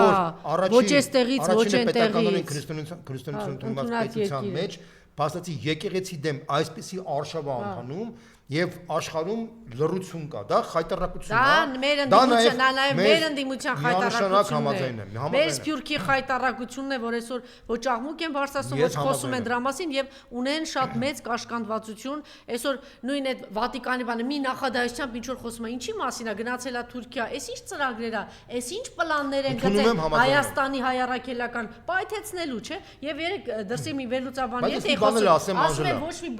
ոչ այստեղից, ոչ այնտեղից։ Քրիստոնեության պետության մեջ բացացի եկեղեցի դեմ այսպիսի արշավ անդանում եւ աշխարհում լռություն կա, դա խայտարակություն է։ Դա նաեւ մեր ընդդիմության խայտարակությունն է։ Մեր Սփյուռքի խայտարակությունն է, որ այսօր ոչ աղմուկ են բարձրացնում, ոչ խոսում են դրա մասին եւ ունեն շատ մեծ կաշկանդվածություն։ Այսօր նույն այդ Վատիկանի բանը մի նախադասությամբ ինչ որ խոսում է, ինչի մասին է գնացել է Թուրքիա, այս ինչ ծրագրեր է, այս ինչ պլաններ են գծել Հայաստանի հայ առաքելական պայթեցնելու, չէ։ Եվ երեք դրսի մի վերլուծաբան եթե խոսում, ասում են ոչ մի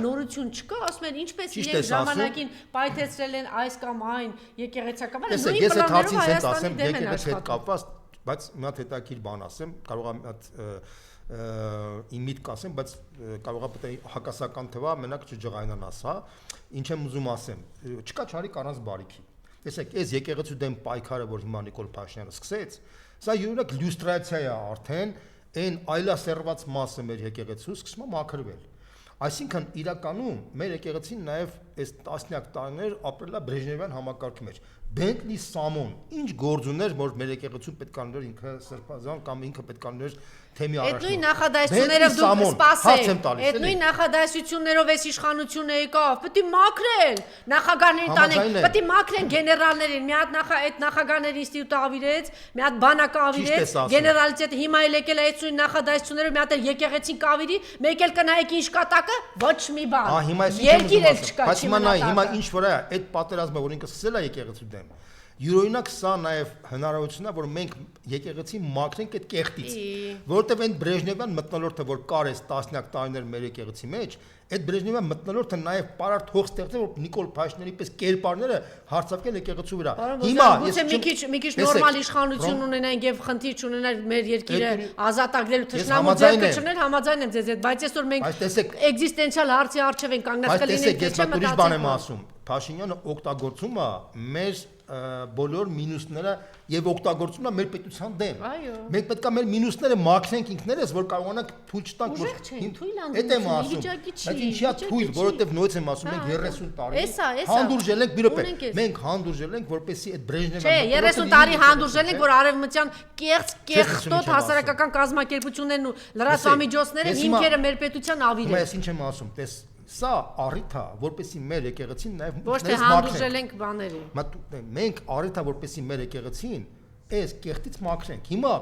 նորություն չկա, ասում են ինչպես իրենք ժամանակին պայթեցրել են այս կամ այն եկեղեցական, նույն պլաններով Հայաստանի դեմ են աշխատում։ Բայց մի հատ հետաքրքիր բան ասեմ, կարող եմ իմ միտք ասեմ, բայց կարող է պետք է հակասական թվա, մենակ չջղայնանաս, հա։ Ինչ եմ ուզում ասեմ, չկա չարիք առանց բարիքի։ Տեսեք, այս եկեղեցու դեմ պայքարը, որ հիմա Նիկոլ Փաշինյանը սկսեց, սա յուրօրինակ լյուստրացիա է արդեն, այն այլասերված մասը մեր եկեղեցու սկսում է մաքրվել։ Այսինքն իրականում մեր եկեղեցին նաև այս տասնյակ տարիներ ապրել է Բրեժնևյան համակարգի մեջ։ Բենտլի Սամոն, ինչ գործ ուներ, որ մեր եկեղեցու պետք է ուներ ինքը Սրբազան կամ ինքը պետք է ուներ թեմի առաջնորդ։ Այդ նույն նախադասություններով դուք սպասեք։ Այդ նույն նախադասություններով այս իշխանությունը եկավ, պետք է մաքրել նախագահներին տանենք, պետք է մաքրեն գեներալներին։ Մի հատ այդ նախագահների ինստիտուտը ավիրեց, մի հատ բանակը ավիրեց, գեներալիտետը հիմա էլ եկել է այս նույն նախադասություններով, մի հատ էլ եկեղեցին կավիրի, մեկ էլ կնայեք ինչ կատակը, ոչ մի բան։ Երկիր էլ չկա։ Բայց հիմա ինչ որ է, այդ պատերազմը, որ ինքը սկսել է եկեղեցու դեմ, յուրօրինակ սա նաև հնարավորություն է, որ մենք եկեղեցին մաքրենք այդ կեղտից, որովհետև այն Բրեժնևյան մթնոլորտը, որ կար է տասնյակ տարիներ մեր եկեղեցի մեջ, այդ Բրեժնևյան մթնոլորտը նաև պարարտ հող ստեղծել, որ Նիկոլ Փաշինյանի պես կերպարները հարցակեն եկեղեցու վրա։ Հիմա ես մի քիչ նորմալ իշխանություն ունենային եւ խնդիր չունենար մեր երկիրը ազատագրելու թշնամու ձեռքը չներ, համաձայն եմ ձեզ հետ, բայց այսօր մենք էգզիստենցիալ հարցի առջև ենք կանգնած կլինենք, թե չէ մտածենք։ Բան եմ ասում, Փաշինյանը օգտագործում է մեր բոլոր մինուսները եւ օգտագործում է մեր պետության դեմ։ Մենք պետք է մեր մինուսները մաքրենք ինքներս, որ կարողանանք թույլ չտանք, որ այդ եմ ասում։ Բայց ինչի՞ թույլ, որովհետեւ նույնց եմ ասում, մենք 30 տարի հանդուրժել ենք, մենք հանդուրժել ենք, որպեսզի այդ Բրեժնևյան 30 տարի հանդուրժել ենք, որ արևմտյան կեղտոտ հասարակական կազմակերպություններն ու լրատվամիջոցները հիմքերը մեր պետության ավիրեն։ Ես ինչ եմ ասում, տես սա առիթ է, որպեսզի մեր եկեղեցին նաև ոչ թե հանդուրժել ենք բաների։ Մենք առիթ է, որպեսզի մեր եկեղեցին այս կեղտից մաքրենք։ Հիմա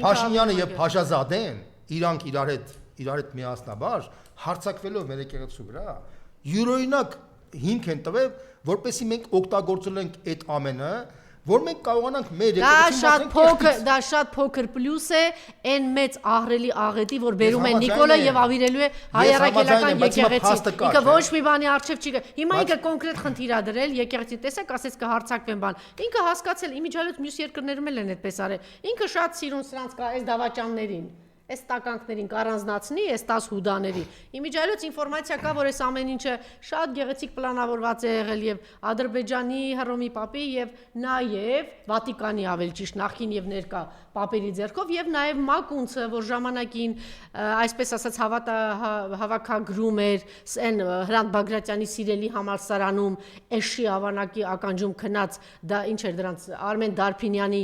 Փաշինյանը եւ Փաշազադեն իրանք իրար հետ միասնաբար հարձակվելով մեր եկեղեցու վրա յուրօրինակ հիմք են տվել, որպեսզի մենք օգտագործել ենք այդ ամենը, որ մենք կարողանանք մեր եկեղեցին դա շատ փոքր պլյուս է այն մեծ ահռելի աղետի, որ բերում է Նիկոլը եւ ավիրելու է հայ առաքելական եկեղեցին։ Ինքը ոչ մի բանի արժեվ չի գա։ Հիմա ինքը կոնկրետ խնդիր ա դրել եկեղեցի, տեսեք, ասեց կհարցակվեն բան։ Ինքը հասկացել, իմիջիալոց մյուս երկրներում էլ են այդպես արել։ Ինքը շատ սիրուն սրանց կա այս դավաճաններին։ Այս տականքներին կառանձնացնի, այս 10 հուդաների։ Իմիջիալոց ինֆորմացիա կա, որ այս ամեն ինչը շատ գեղեցիկ պլանավորված է եղել եւ Ադրբեջանի Հռոմի Պապի եւ նաեւ Վատիկանի ավելի ճիշտ նախին եւ ներկա Պապերի ձեռքով եւ նաեւ Մակունցը, որ ժամանակին այսպես ասած հավաքագրում էր այն Հրանտ Բագրատյանի սիրելի համալսարանում Էշի ավանակի ականջում քնած, դա ինչ էր դրանց Արմեն Դարփինյանի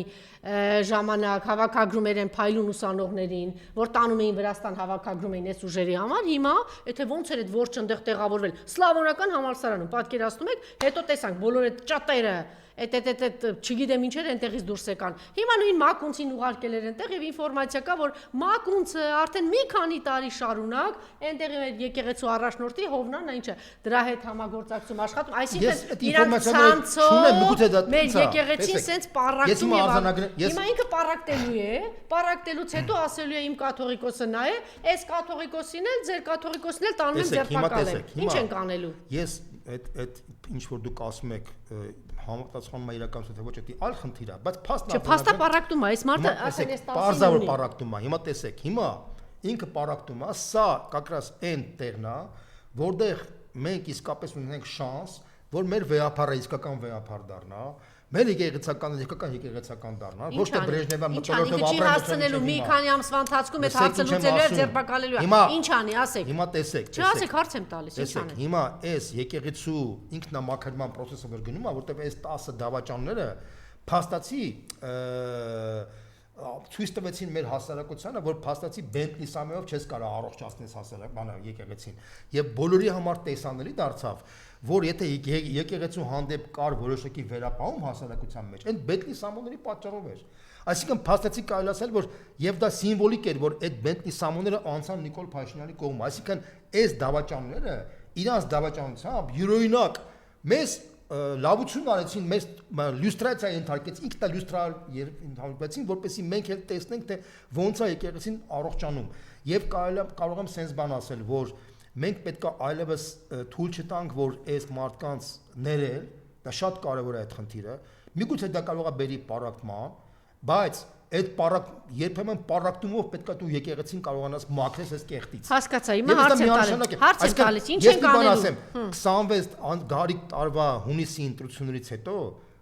ժամանակ հավաքագրում էր են փայլուն ուսանողներին, որ տանում էին Վրաստան հավաքագրում էին այս ուժերի համար, հիմա եթե ոնց էր այդ որջը այնտեղ տեղավորվել Սլավոնական համալսարանում, պատկերացնում եք, հետո տեսանք բոլոր այդ ճատերը այդ չգիտեմ ինչեր այնտեղից դուրս եկան։ Հիմա նույն Մակունցին ուղարկել էր այնտեղ եւ ինֆորմացիա կա, որ Մակունցը արդեն մի քանի տարի շարունակ այնտեղի եկեղեցու առաջնորդի Հովնանն ինչը դրա հետ համագործակցում աշխատում, այսինքն իրանք ցանցով մեր եկեղեցին սենց պարակտում եւ հիմա ինքը պարակտելուց հետո ասելու է իմ կաթողիկոսը նա է, այս կաթողիկոսին էլ ձեր կաթողիկոսին էլ տանում եմ ձերբակալել։ Ինչ ենք անելու։ Ես այդ ինչ որ դուք ասում եք համապատասխանում է իրականություն, թե ոչ դա այլ խնդիր է, բայց փաստը պարակտում է, այս մարդը ասել է 10-ին։ Պարզավոր պարակտում է։ Հիմա տեսեք, հիմա ինքը պարակտում է, սա կակրաս այն տեղն է, որտեղ մենք իսկապես ունենք շանս, որ մեր վեհապարը իսկական վեհապար դառնա, մեր եկեղեցական դառնա, ոչ թե Բրեժնևյան մթնոլորտով ապրեն։ Ինչ հասցնելու մի քանի ամսվա ընթացքում այդ հարցը լուծելու է, ձերբակալելու է։ Ինչ անի, ասեք։ Հիմա տեսեք։ Չասեք, հարց եմ տալիս, ինչ անի։ Հիմա այս եկեղեցու ինքնամաքրման process-ը որ գնում է, որտեղ այս 10 դավաճանները փաստացի ցույց տվեցին մեր հասարակությանը, որ փաստացի Բենտլի Սամեով չես կարող առողջացնել հասարականը եկեղեցին։ Եվ բոլորի համար տեսանելի դարձավ, որ եթե եկեղեցու հանդեպ կար որոշակի վերապահում հասարակության մեջ, այն Բենտլի Սամոների պատճառով էր։ Այսինքն փաստացի կարելի ասել, որ եւ դա սիմվոլիկ էր, որ այդ Բենտլի Սամոները անցան Նիկոլ Փաշինյանի կողմ։ Այսինքն այս դավաճանները իրանց դավաճանությամբ յուրօրինակ մեզ լավություն արեցին, մեզ լյուստրացիա ենթարկեցին, ինքնալյուստրա ենթարկեցին, որպեսզի մենք էլ տեսնենք, թե ոնց է եկեղեցին առողջանում։ Եվ կարող եմ sense բան ասել, որ մենք պետք է այլևս թույլ չտանք, որ այս մարդկանց ներել, դա շատ կարևոր է այդ խնդիրը։ Միգուցե դա կարող է բերի պարակտման, բայց այդ երբեմն պարակտումով պետք է դու եկեղեցին կարողանաս մաքրես այս կեղտից։ Հասկացա, հիմա հարց եմ տալիս, ինչ ենք անելու։ 26 տարվա հունիսի ընտրություններից հետո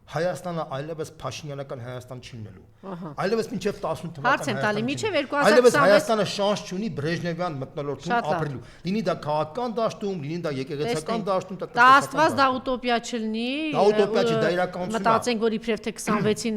Հայաստանը այլևս Փաշինյանական Հայաստան չի լինելու։ Այլևս մինչև 18 թվական Հայաստան։ Այլևս Հայաստանը շանս չունի Բրեժնևյան մթնոլորտում ապրելու։ Լինի դա քաղաքական դաշտում, լինի դա եկեղեցական դաշտում, դա Աստված դա ուտոպիա չլինի։ Դա ուտոպիա չի, դա իրականություն է։ Մտածենք, որ իբրև թե 26-ին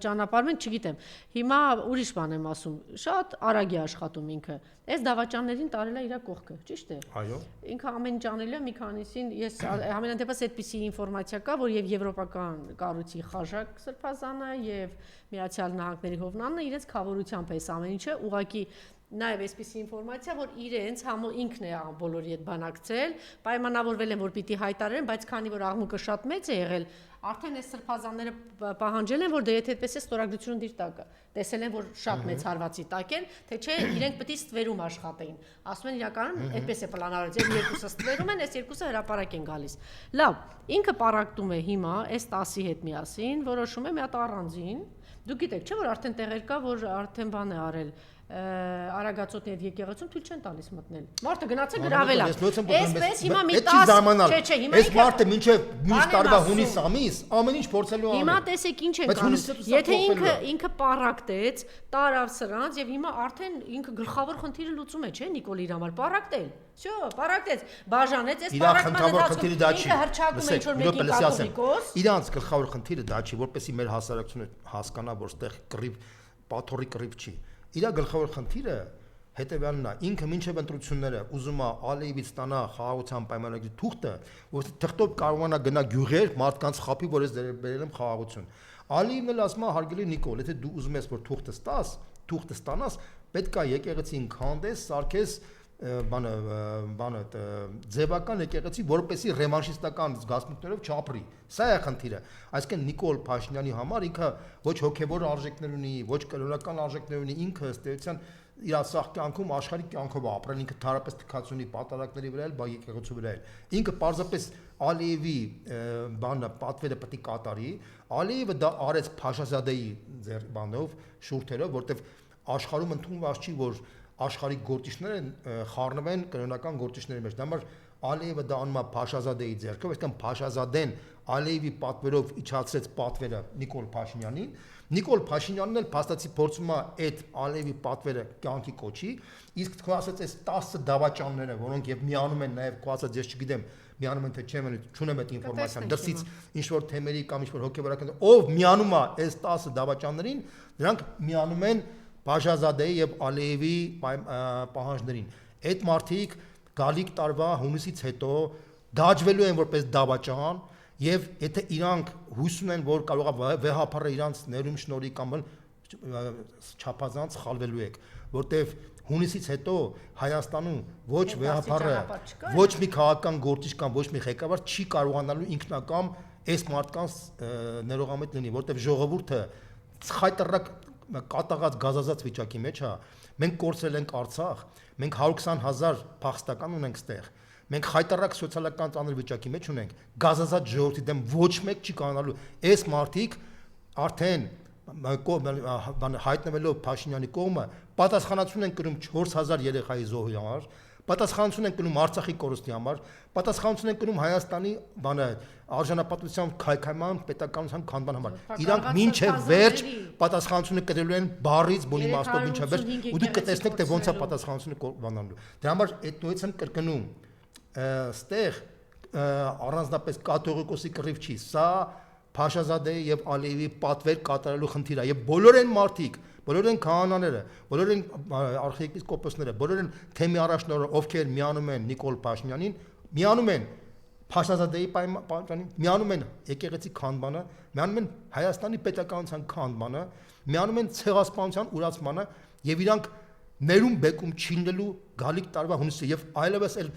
ճանապարհում են, չգիտեմ։ Հիմա ուրիշ բան եմ ասում, շատ արագ է աշխատում ինքը։ Այս դավաճաններին տարել է իր կողքը, ճիշտ է։ Այո։ Ինքը ամեն ինչ անել է, մի քանիսին ես ամենայն դեպս այդպիսի ինֆորմացիա կա, որ եւ եվրոպական կառույցի Խաժակ Սրբազանը եւ Միացյալ Նահանգների Հովնանն իրենց խավորությամբ է ամեն ինչը ուղակի Նաև այսպիսի ինֆորմացիա, որ իրենց ինքն է բոլորի հետ բանակցել, պայմանավորվել են, որ պիտի հայտարարեն, բայց քանի որ աղմուկը շատ մեծ է եղել, արդեն այս սրբազանները պահանջել են, որ դե եթե այդպես է ստորագրությունը դիր տակը, տեսել են, որ շատ մեծ հարվածի տակ են, թե չէ իրենք պետք է ստվերում աշխատեին։ Ասում են իրականում այդպես է պլանավորված, եւ երկուսը ստվերում են, այս երկուսը հրապարակ են գալիս։ Լավ, ինքը պարակտում է հիմա այս 10-ի հետ միասին, որոշում է մի հատ առանձին։ Դուք գիտեք, չէ՞ որ արդեն տեղեր կա, որ արդեն բան է արել Արագածոտնի եւ եկեղեցում թույլ չեն տալիս մտնել։ Մարդը գնացել գրավել է։ Այսպես հիմա մի 10, չէ, հիմա այս մարդը մինչեւ մյուս տարվա հունիս ամիս ամեն ինչ փորձելու է։ Հիմա տեսեք ինչ են կանում։ Եթե ինքը պարակտեց, տարավ սրանց եւ հիմա արդեն ինքը գլխավոր խնդիրը լուծում է, չէ՞, Նիկոլ իր համար պարակտել։ Всё, պարակտեց, բաժանեց, այս պարակման ինքը հրճակում է ինչ որ մեկին կաթողիկոս։ Իրանց գլխավոր խնդիրը դա չի, որպեսզի մեր հասարակությունը հասկանա, որ ստեղ կռիվ, պաթորի կռիվ չի։ Իր գլխավոր խնդիրը հետևյալն է, ինքը մինչև ընտրությունները ուզում է Ալիևից ստանա խաղաղության պայմանագրի թուղթը, որ թղթով կարողանա գնա գյուղեր մարդկանց խափի, որ ես բերել եմ խաղաղություն։ Ալիևն էլ ասում է հարգելի Նիկոլ, եթե դու ուզում ես որ թուղթը ստանաս, պետք է եկեղեցին քանդես, սարքես բանը ձևական եկեղեցի, որպեսզի ռևանշիստական զգացմունքներով չապրի։ Սա է խնդիրը։ Այսինքն Նիկոլ Փաշինյանի համար ինքը ոչ հոգևոր արժեքներ ունի, ոչ կրոնական արժեքներ ունի, ինքը ըստ էության իր սախ կյանքում աշխարհի կյանքով ապրել, ինքը թարապես թքած ունի պատառակների վրա էլ, բա եկեղեցու վրա էլ։ Ինքը պարզապես Ալիևի բանը պատվերը պետք է կատարի, Ալիևը դա արեց Փաշազադեի ձեր բանով, շուրթերով, որտեվ աշխարհում ընդունված չի, որ աշխարհի գործիչները խառնվեն կրոնական գործիչների մեջ։ Դա համար Ալիևը դա անում է Փաշազադեի ձեռքով, այսինքն Փաշազադեն Ալիևի պատվերով իջացրեց պատվերը Նիկոլ Փաշինյանին։ Նիկոլ Փաշինյանն էլ փաստացի փորձում է այդ Ալիևի պատվերը կյանքի կոչի, իսկ քո ասած այս 10 դավաճանները, որոնք եւ միանում են նաեւ քո ասած ես չգիտեմ, միանում են թե չեմ, չունեմ այդ ինֆորմացիան, դրսից ինչ որ թեմերի կամ ինչ որ հոգեվորական, ով միանում է այս 10 դավաճաններին, նրանք միանում են Փաշազադեի եւ Ալիևի պահանջներին։ Այդ մարդիկ գալիք տարվա հունիսից հետո դաջվելու են որպես դավաճան եւ եթե իրանք հույս ունեն, որ կարող է վեհապարը իրանք ներում շնորհի կամ չափազանց խալվելու եք, որտեվ հունիսից հետո Հայաստանում ոչ վեհապարը, ոչ մի քաղաքական գործիչ կամ ոչ մի ղեկավար չի կարողանալու ինքնակամ այս մարդկանց ներողամիտ լինի, որտեվ ժողովուրդը ցխայտռակ կատաղած գազազած վիճակի մեջ է, մենք կորցրել ենք Արցախ, մենք 120,000 փախստական ունենք ստեղ, մենք խայտառակ սոցիալական ծանր վիճակի մեջ ունենք, գազազած ժողովրդի դեմ ոչ մեկ չի կանալու, այս մարդիկ արդեն հայտնվելով Փաշինյանի կողմը, պատասխանատվություն են կրում 4000 երեխայի զոհի համար, պատասխանատվություն են կրում Արցախի կորստի համար, պատասխանատվություն են կրում Հայաստանի արժանապատվության քայքայման պետականության քանդման համար։ Իրանք մինչև վերջ պատասխանատվությունը կրելու են բառից բուն իմաստով մինչև վերջ, ու դուք կտեսնեք, թե ոնց է պատասխանատվությունը կորբանալու։ Դրա համար այդ նույնից եմ կրկնում, ստեղ առանձնապես կաթողիկոսի կռիվ չի, սա Փաշազադեի եւ Ալիևի պատվեր կատարելու խնդիր է եւ բոլոր են մարդիկ, բոլոր են քահանաները, բոլոր են արխիեպիսկոպոսները, բոլոր են թեմի առաջնորդները, ովքեր միանում են Նիկոլ Փաշինյանին, միանում են Փաշազադեի պայմանին, միանում են եկեղեցի քանդմանը, միանում են Հայաստանի պետականության քանդմանը, միանում են ցեղասպանության ուրացմանը եւ իրանք ներում բեկում չինելու գալիք տարվա հունիսը եւ այլևս էլ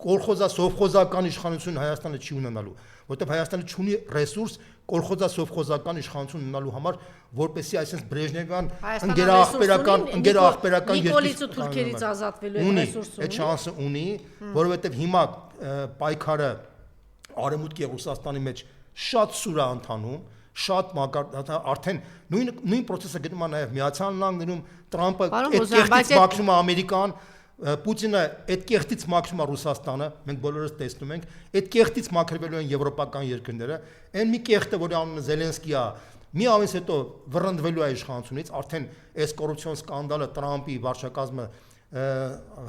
կոլխոզա-սովխոզական իշխանություն Հայաստանը չի ունենալու, որտեղ Հայաստանը չունի ռեսուրս կոլխոզա-սովխոզական իշխանություն ունենալու համար, որպեսզի այսպես Բրեժնևյան ընկերախբերական Նիկոլից ու թուրքերից ազատվելու ռեսուրս ունի։ Այդ շանսը ունի, որովհետև հիմա պայքարը Արևմուտքի եւ Ռուսաստանի մեջ շատ սուր է ընթանում, շատ արդեն նույն process-ը գնում է նաեւ Միացյալ Նահանգներում, Տրամպը այդ կեղտից բացում է Ամերիկան, Պուտինը այդ կեղտից մաքրում է Ռուսաստանը, մենք բոլորս տեսնում ենք, այդ կեղտից մաքրվելու են եվրոպական երկրները, այն մի կեղտը, որի անունը Զելենսկի է, մի ամիս հետո վռնդվելու է իշխանությունից, արդեն այս կոռուպցիոն սկանդալը Տրամպի վարչակազմը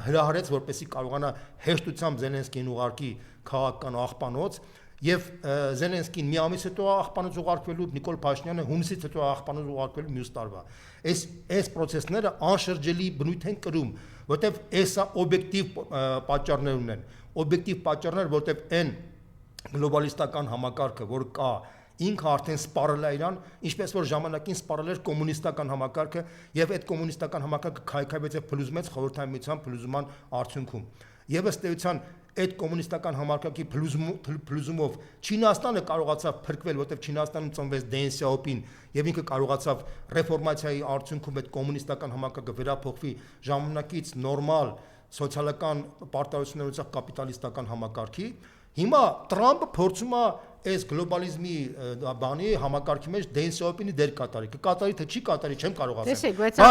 հրահարեց, որպեսզի կարողանա հեշտությամբ Զելենսկին ուղարկի քաղաքական աղբանոց, եւ Զելենսկին մի ամիս հետո աղբանոց ուղարկվելու, Նիկոլ Փաշինյանը հունիսից հետո աղբանոց ուղարկվելու մյուս տարվա։ Այս process-ները անշրջելի բնույթ են կրում, որտեվ էսա օբյեկտիվ պատճառներ ունեն, օբյեկտիվ պատճառներ, որտեվ այն գլոբալիստական համակարգը, որ կա, ինքը արդեն սպառել է իրան, ինչպես որ ժամանակին սպառել էր կոմունիստական համակարգը, եւ այդ կոմունիստական համակարգը քայքայվեց եւ փլուզվեց խորհրդային միության փլուզման արդյունքում։ Եվ ըստ էության այդ կոմունիստական համակարգի փլուզումով Չինաստանը կարողացավ փրկվել, որտեղ Չինաստանում ծնվեց Դեն Սյաոպին եւ ինքը կարողացավ ռեֆորմացիայի արդյունքում այդ կոմունիստական համակարգը վերափոխվի ժամանակից նորմալ սոցիալական պարտավորություններով կապիտալիստական համակարգի։ Հիմա Տրամպը փորձում է այս գլոբալիզմի բանի համակարգի մեջ Դեն Սյաոպինի դեր կատարի, կկատարի թե չի կատարի, չեմ կարող ասել, բայց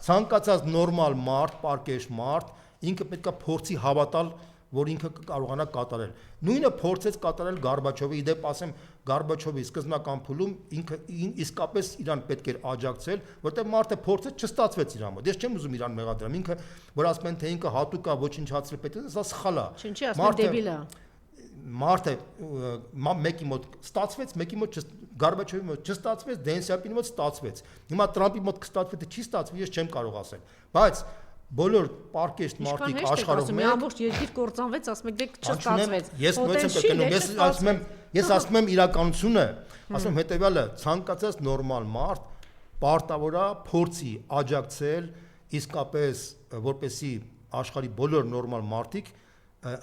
ցանկացած նորմալ մարդ, պարկեշ մարդ, ինքը պետք է փորձի հավատալ, որ ինքը կարողանա կատարել։ Նույնը փորձեց կատարել Գորբաչովը, իդեպ ասեմ, Գորբաչովի սկզբնական փուլում ինքը իսկապես իրան պետք էր աջակցել, որտեղ մարդը փորձեց չստացվեց իր մոտ։ Ես չեմ ուզում իրան մեղադրեմ, ինքը որ ասում են թե ինքը հատուկ է ոչնչացրել պետք է, սա սխալ է։ Ինչի՞ ասում դեբիլ է։ Մարդը մեկի մոտ ստացվեց, մեկի մոտ Գորբաչովի մոտ չստացվեց, Դեն Սյաոպինի մոտ ստացվեց։ Հիմա Տրամպի մոտ կստացվի թե չի ստացվի, ես չեմ կարող ասել։ Բայց բոլոր պարկեշտ մարդիկ աշխարհում մի ամբողջ երկիր կործանվեց, ասում եք դե չստացվեց։ Ես նույնպես եմ կրկնում, ես ասում եմ իրականությունը, ասում եմ հետեւյալը, ցանկացած նորմալ մարդ պարտավոր է փորձի աջակցել իսկապես որպեսի աշխարհի բոլոր նորմալ մարդիկ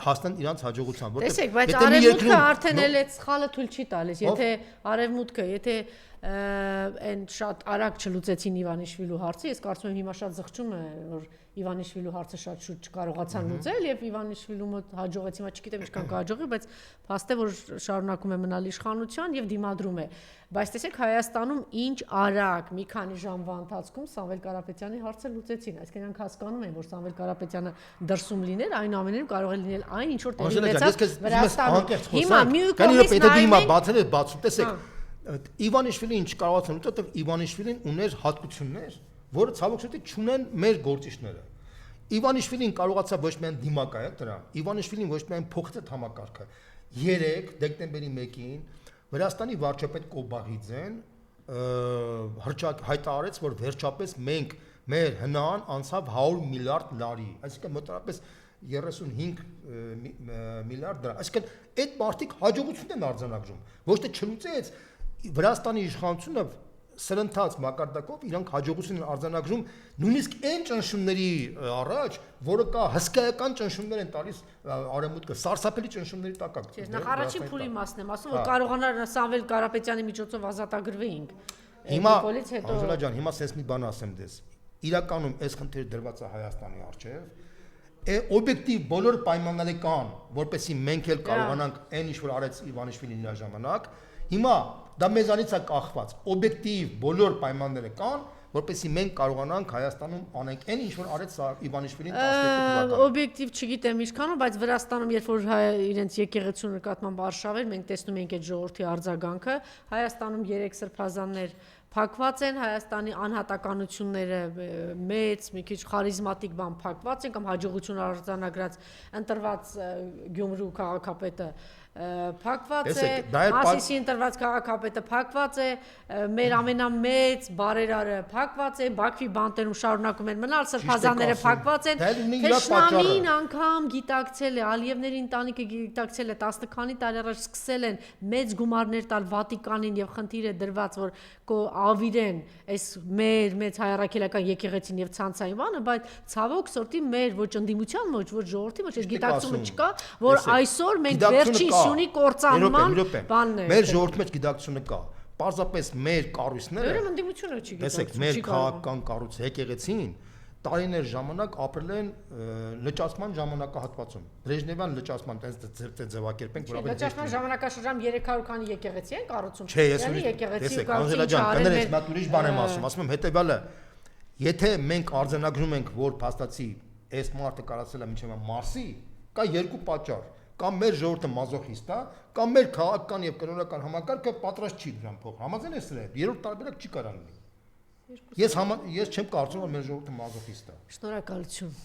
հաստան իրանց հաջողության, որտեղ տեսեք, բայց արևմուտքը արդեն էլ այդ սխալը թույլ չի տալիս, եթե արևմուտքը, եթե այն շատ արագ չլուծեցին Իվանիշվիլու հարցը, ես կարծում եմ հիմա շատ զղջում է, որ Իվանիշվիլու հարցը շատ շուտ չկարողացան լուծել եւ Իվանիշվիլու մոտ հաջողեց, հիմա չգիտեմ ինչքան կհաջողի, բայց փաստ է որ շարունակում է մնալ իշխանության եւ դիմադրում է։ Բայց տեսեք Հայաստանում ինչ արագ մի քանի ժամվա ընթացքում Սամվել Կարապետյանի հարցը լուծեցին, այսինքն նրանք հասկանում են, որ Սամվել Կարապետյանը դրսում լիներ, այնուամենայնիվ կարող է լինել այն ինչ որ տեղի ունեցավ Վրաստանում։ Հիմա մի կողմից հիմա բացել է բացում, տեսեք Իվանիշվիլին չկարողացան լուծել, որտեղ Իվանիշվիլին ուներ հատկություններ, որը ցավոք սրտի չունեն մեր գործիչները։ Իվանիշվիլին կարողացավ ոչ միայն դիմակայել դրան, Իվանիշվիլին ոչ միայն փոխեց համակարգը։ 3 դեկտեմբերի 1-ին Վրաստանի վարչապետ Կոբաղիձեն հայտարարեց, որ վերջապես մենք մեր հնան անցավ 100 միլիարդ լարի, այսինքն մոտավորապես 35 միլիարդ դրամ։ Այսինքն այդ մարդիկ հաջողություն են արձանագրում, ոչ թե չլուծեց Վրաստանի իշխանությունը սրընթաց մակարդակով իրանք հաջողություն են արձանագրում նույնիսկ այն ճնշումների առաջ, որը կա հսկայական ճնշումներ են տալիս արևմուտքը, սարսափելի ճնշումների տակ է։ Նախ առաջին փուլի մասն եմ ասում, որ կարողանար Սամվել Կարապետյանի միջոցով ազատագրվեինք։ Հիմա Անժելա ջան, հիմա sense մի բան ասեմ դες։ Իրականում այս խնդիրը դրված է Հայաստանի առջև։ Օբյեկտիվ բոլոր պայմանները կան, որպեսզի մենք էլ կարողանանք այն ինչ որ արեց Իվանիշվիլին իր ժամանակ, հիմա դա մեզանից է կախված, օբյեկտիվ բոլոր պայմանները կան, որպեսզի մենք կարողանանք Հայաստանում անենք այն ինչ որ արեց Իվանիշվիլին 12 թվականին։ Օբյեկտիվ չգիտեմ ինչքանով, բայց Վրաստանում երբ որ իրենց եկեղեցու նկատմամբ արշավ էր, մենք տեսնում ենք այդ ժողովրդի արձագանքը, Հայաստանում 3 սրբազաններ փակված են, Հայաստանի անհատականությունները մեծ, մի քիչ խարիզմատիկ բան փակված են կամ հաջողություն արձանագրած ընտրված Գյումրու քաղաքապետը փակված է, Մասիսի ընտրված քաղաքապետը փակված է, մեր ամենամեծ բարերարը փակված է, Բաքվի բանտերում շարունակում են մնալ, սրբազանները փակված են, Թշնամին անգամ գիտակցել է, Ալիևների ընտանիքը գիտակցել է 10 քանի տարի առաջ սկսել են մեծ գումարներ տալ Վատիկանին եւ խնդիր է դրված, որ ավիրեն այս մեր մեծ հայրաքելական եկեղեցին եւ ցանցային բանը, բայց ցավոք սորտի մեր ոչ ընդդիմության ոչ ժողովրդի ոչ գիտակցումը չկա, որ այսօր մենք վերջին սյունի կործանման բանն է։ Մեր ժողովրդի մեջ գիտակցությունը կա։ Պարզապես մեր կառույցները, ուրեմն ընդդիմությունը չի գիտակցում։ Տեսեք, մեր քաղաքական կառույց եկեղեցին տարիներ ժամանակ ապրել են լճացման ժամանակահատվածում։ Բրեժնևյան լճացման տենց ձևակերպենք, որ ավելի լճացման ժամանակաշրջան 300 քանի եկեղեցի են կառուցում։ Չէ, ես տեսեք, Անժելա ջան, կներես, մատ ուրիշ բան եմ ասում, ասում եմ հետեւյալը, եթե մենք արձանագրում ենք, որ փաստացի այս մարդը կարացել է մինչև Մարսի, կա երկու պատճառ, կամ մեր ժողովուրդը մազոխիստ է, կամ մեր քաղաքական եւ կրոնական համակարգը պատրաստ չի դրան փոխ։ Համաձայն ես սրա հետ, երրորդ տարբերակ չի կարող լինի։ Ես չեմ կարծում, որ մեր ժողովուրդը մազոխիստ է։ Շնորհակալություն։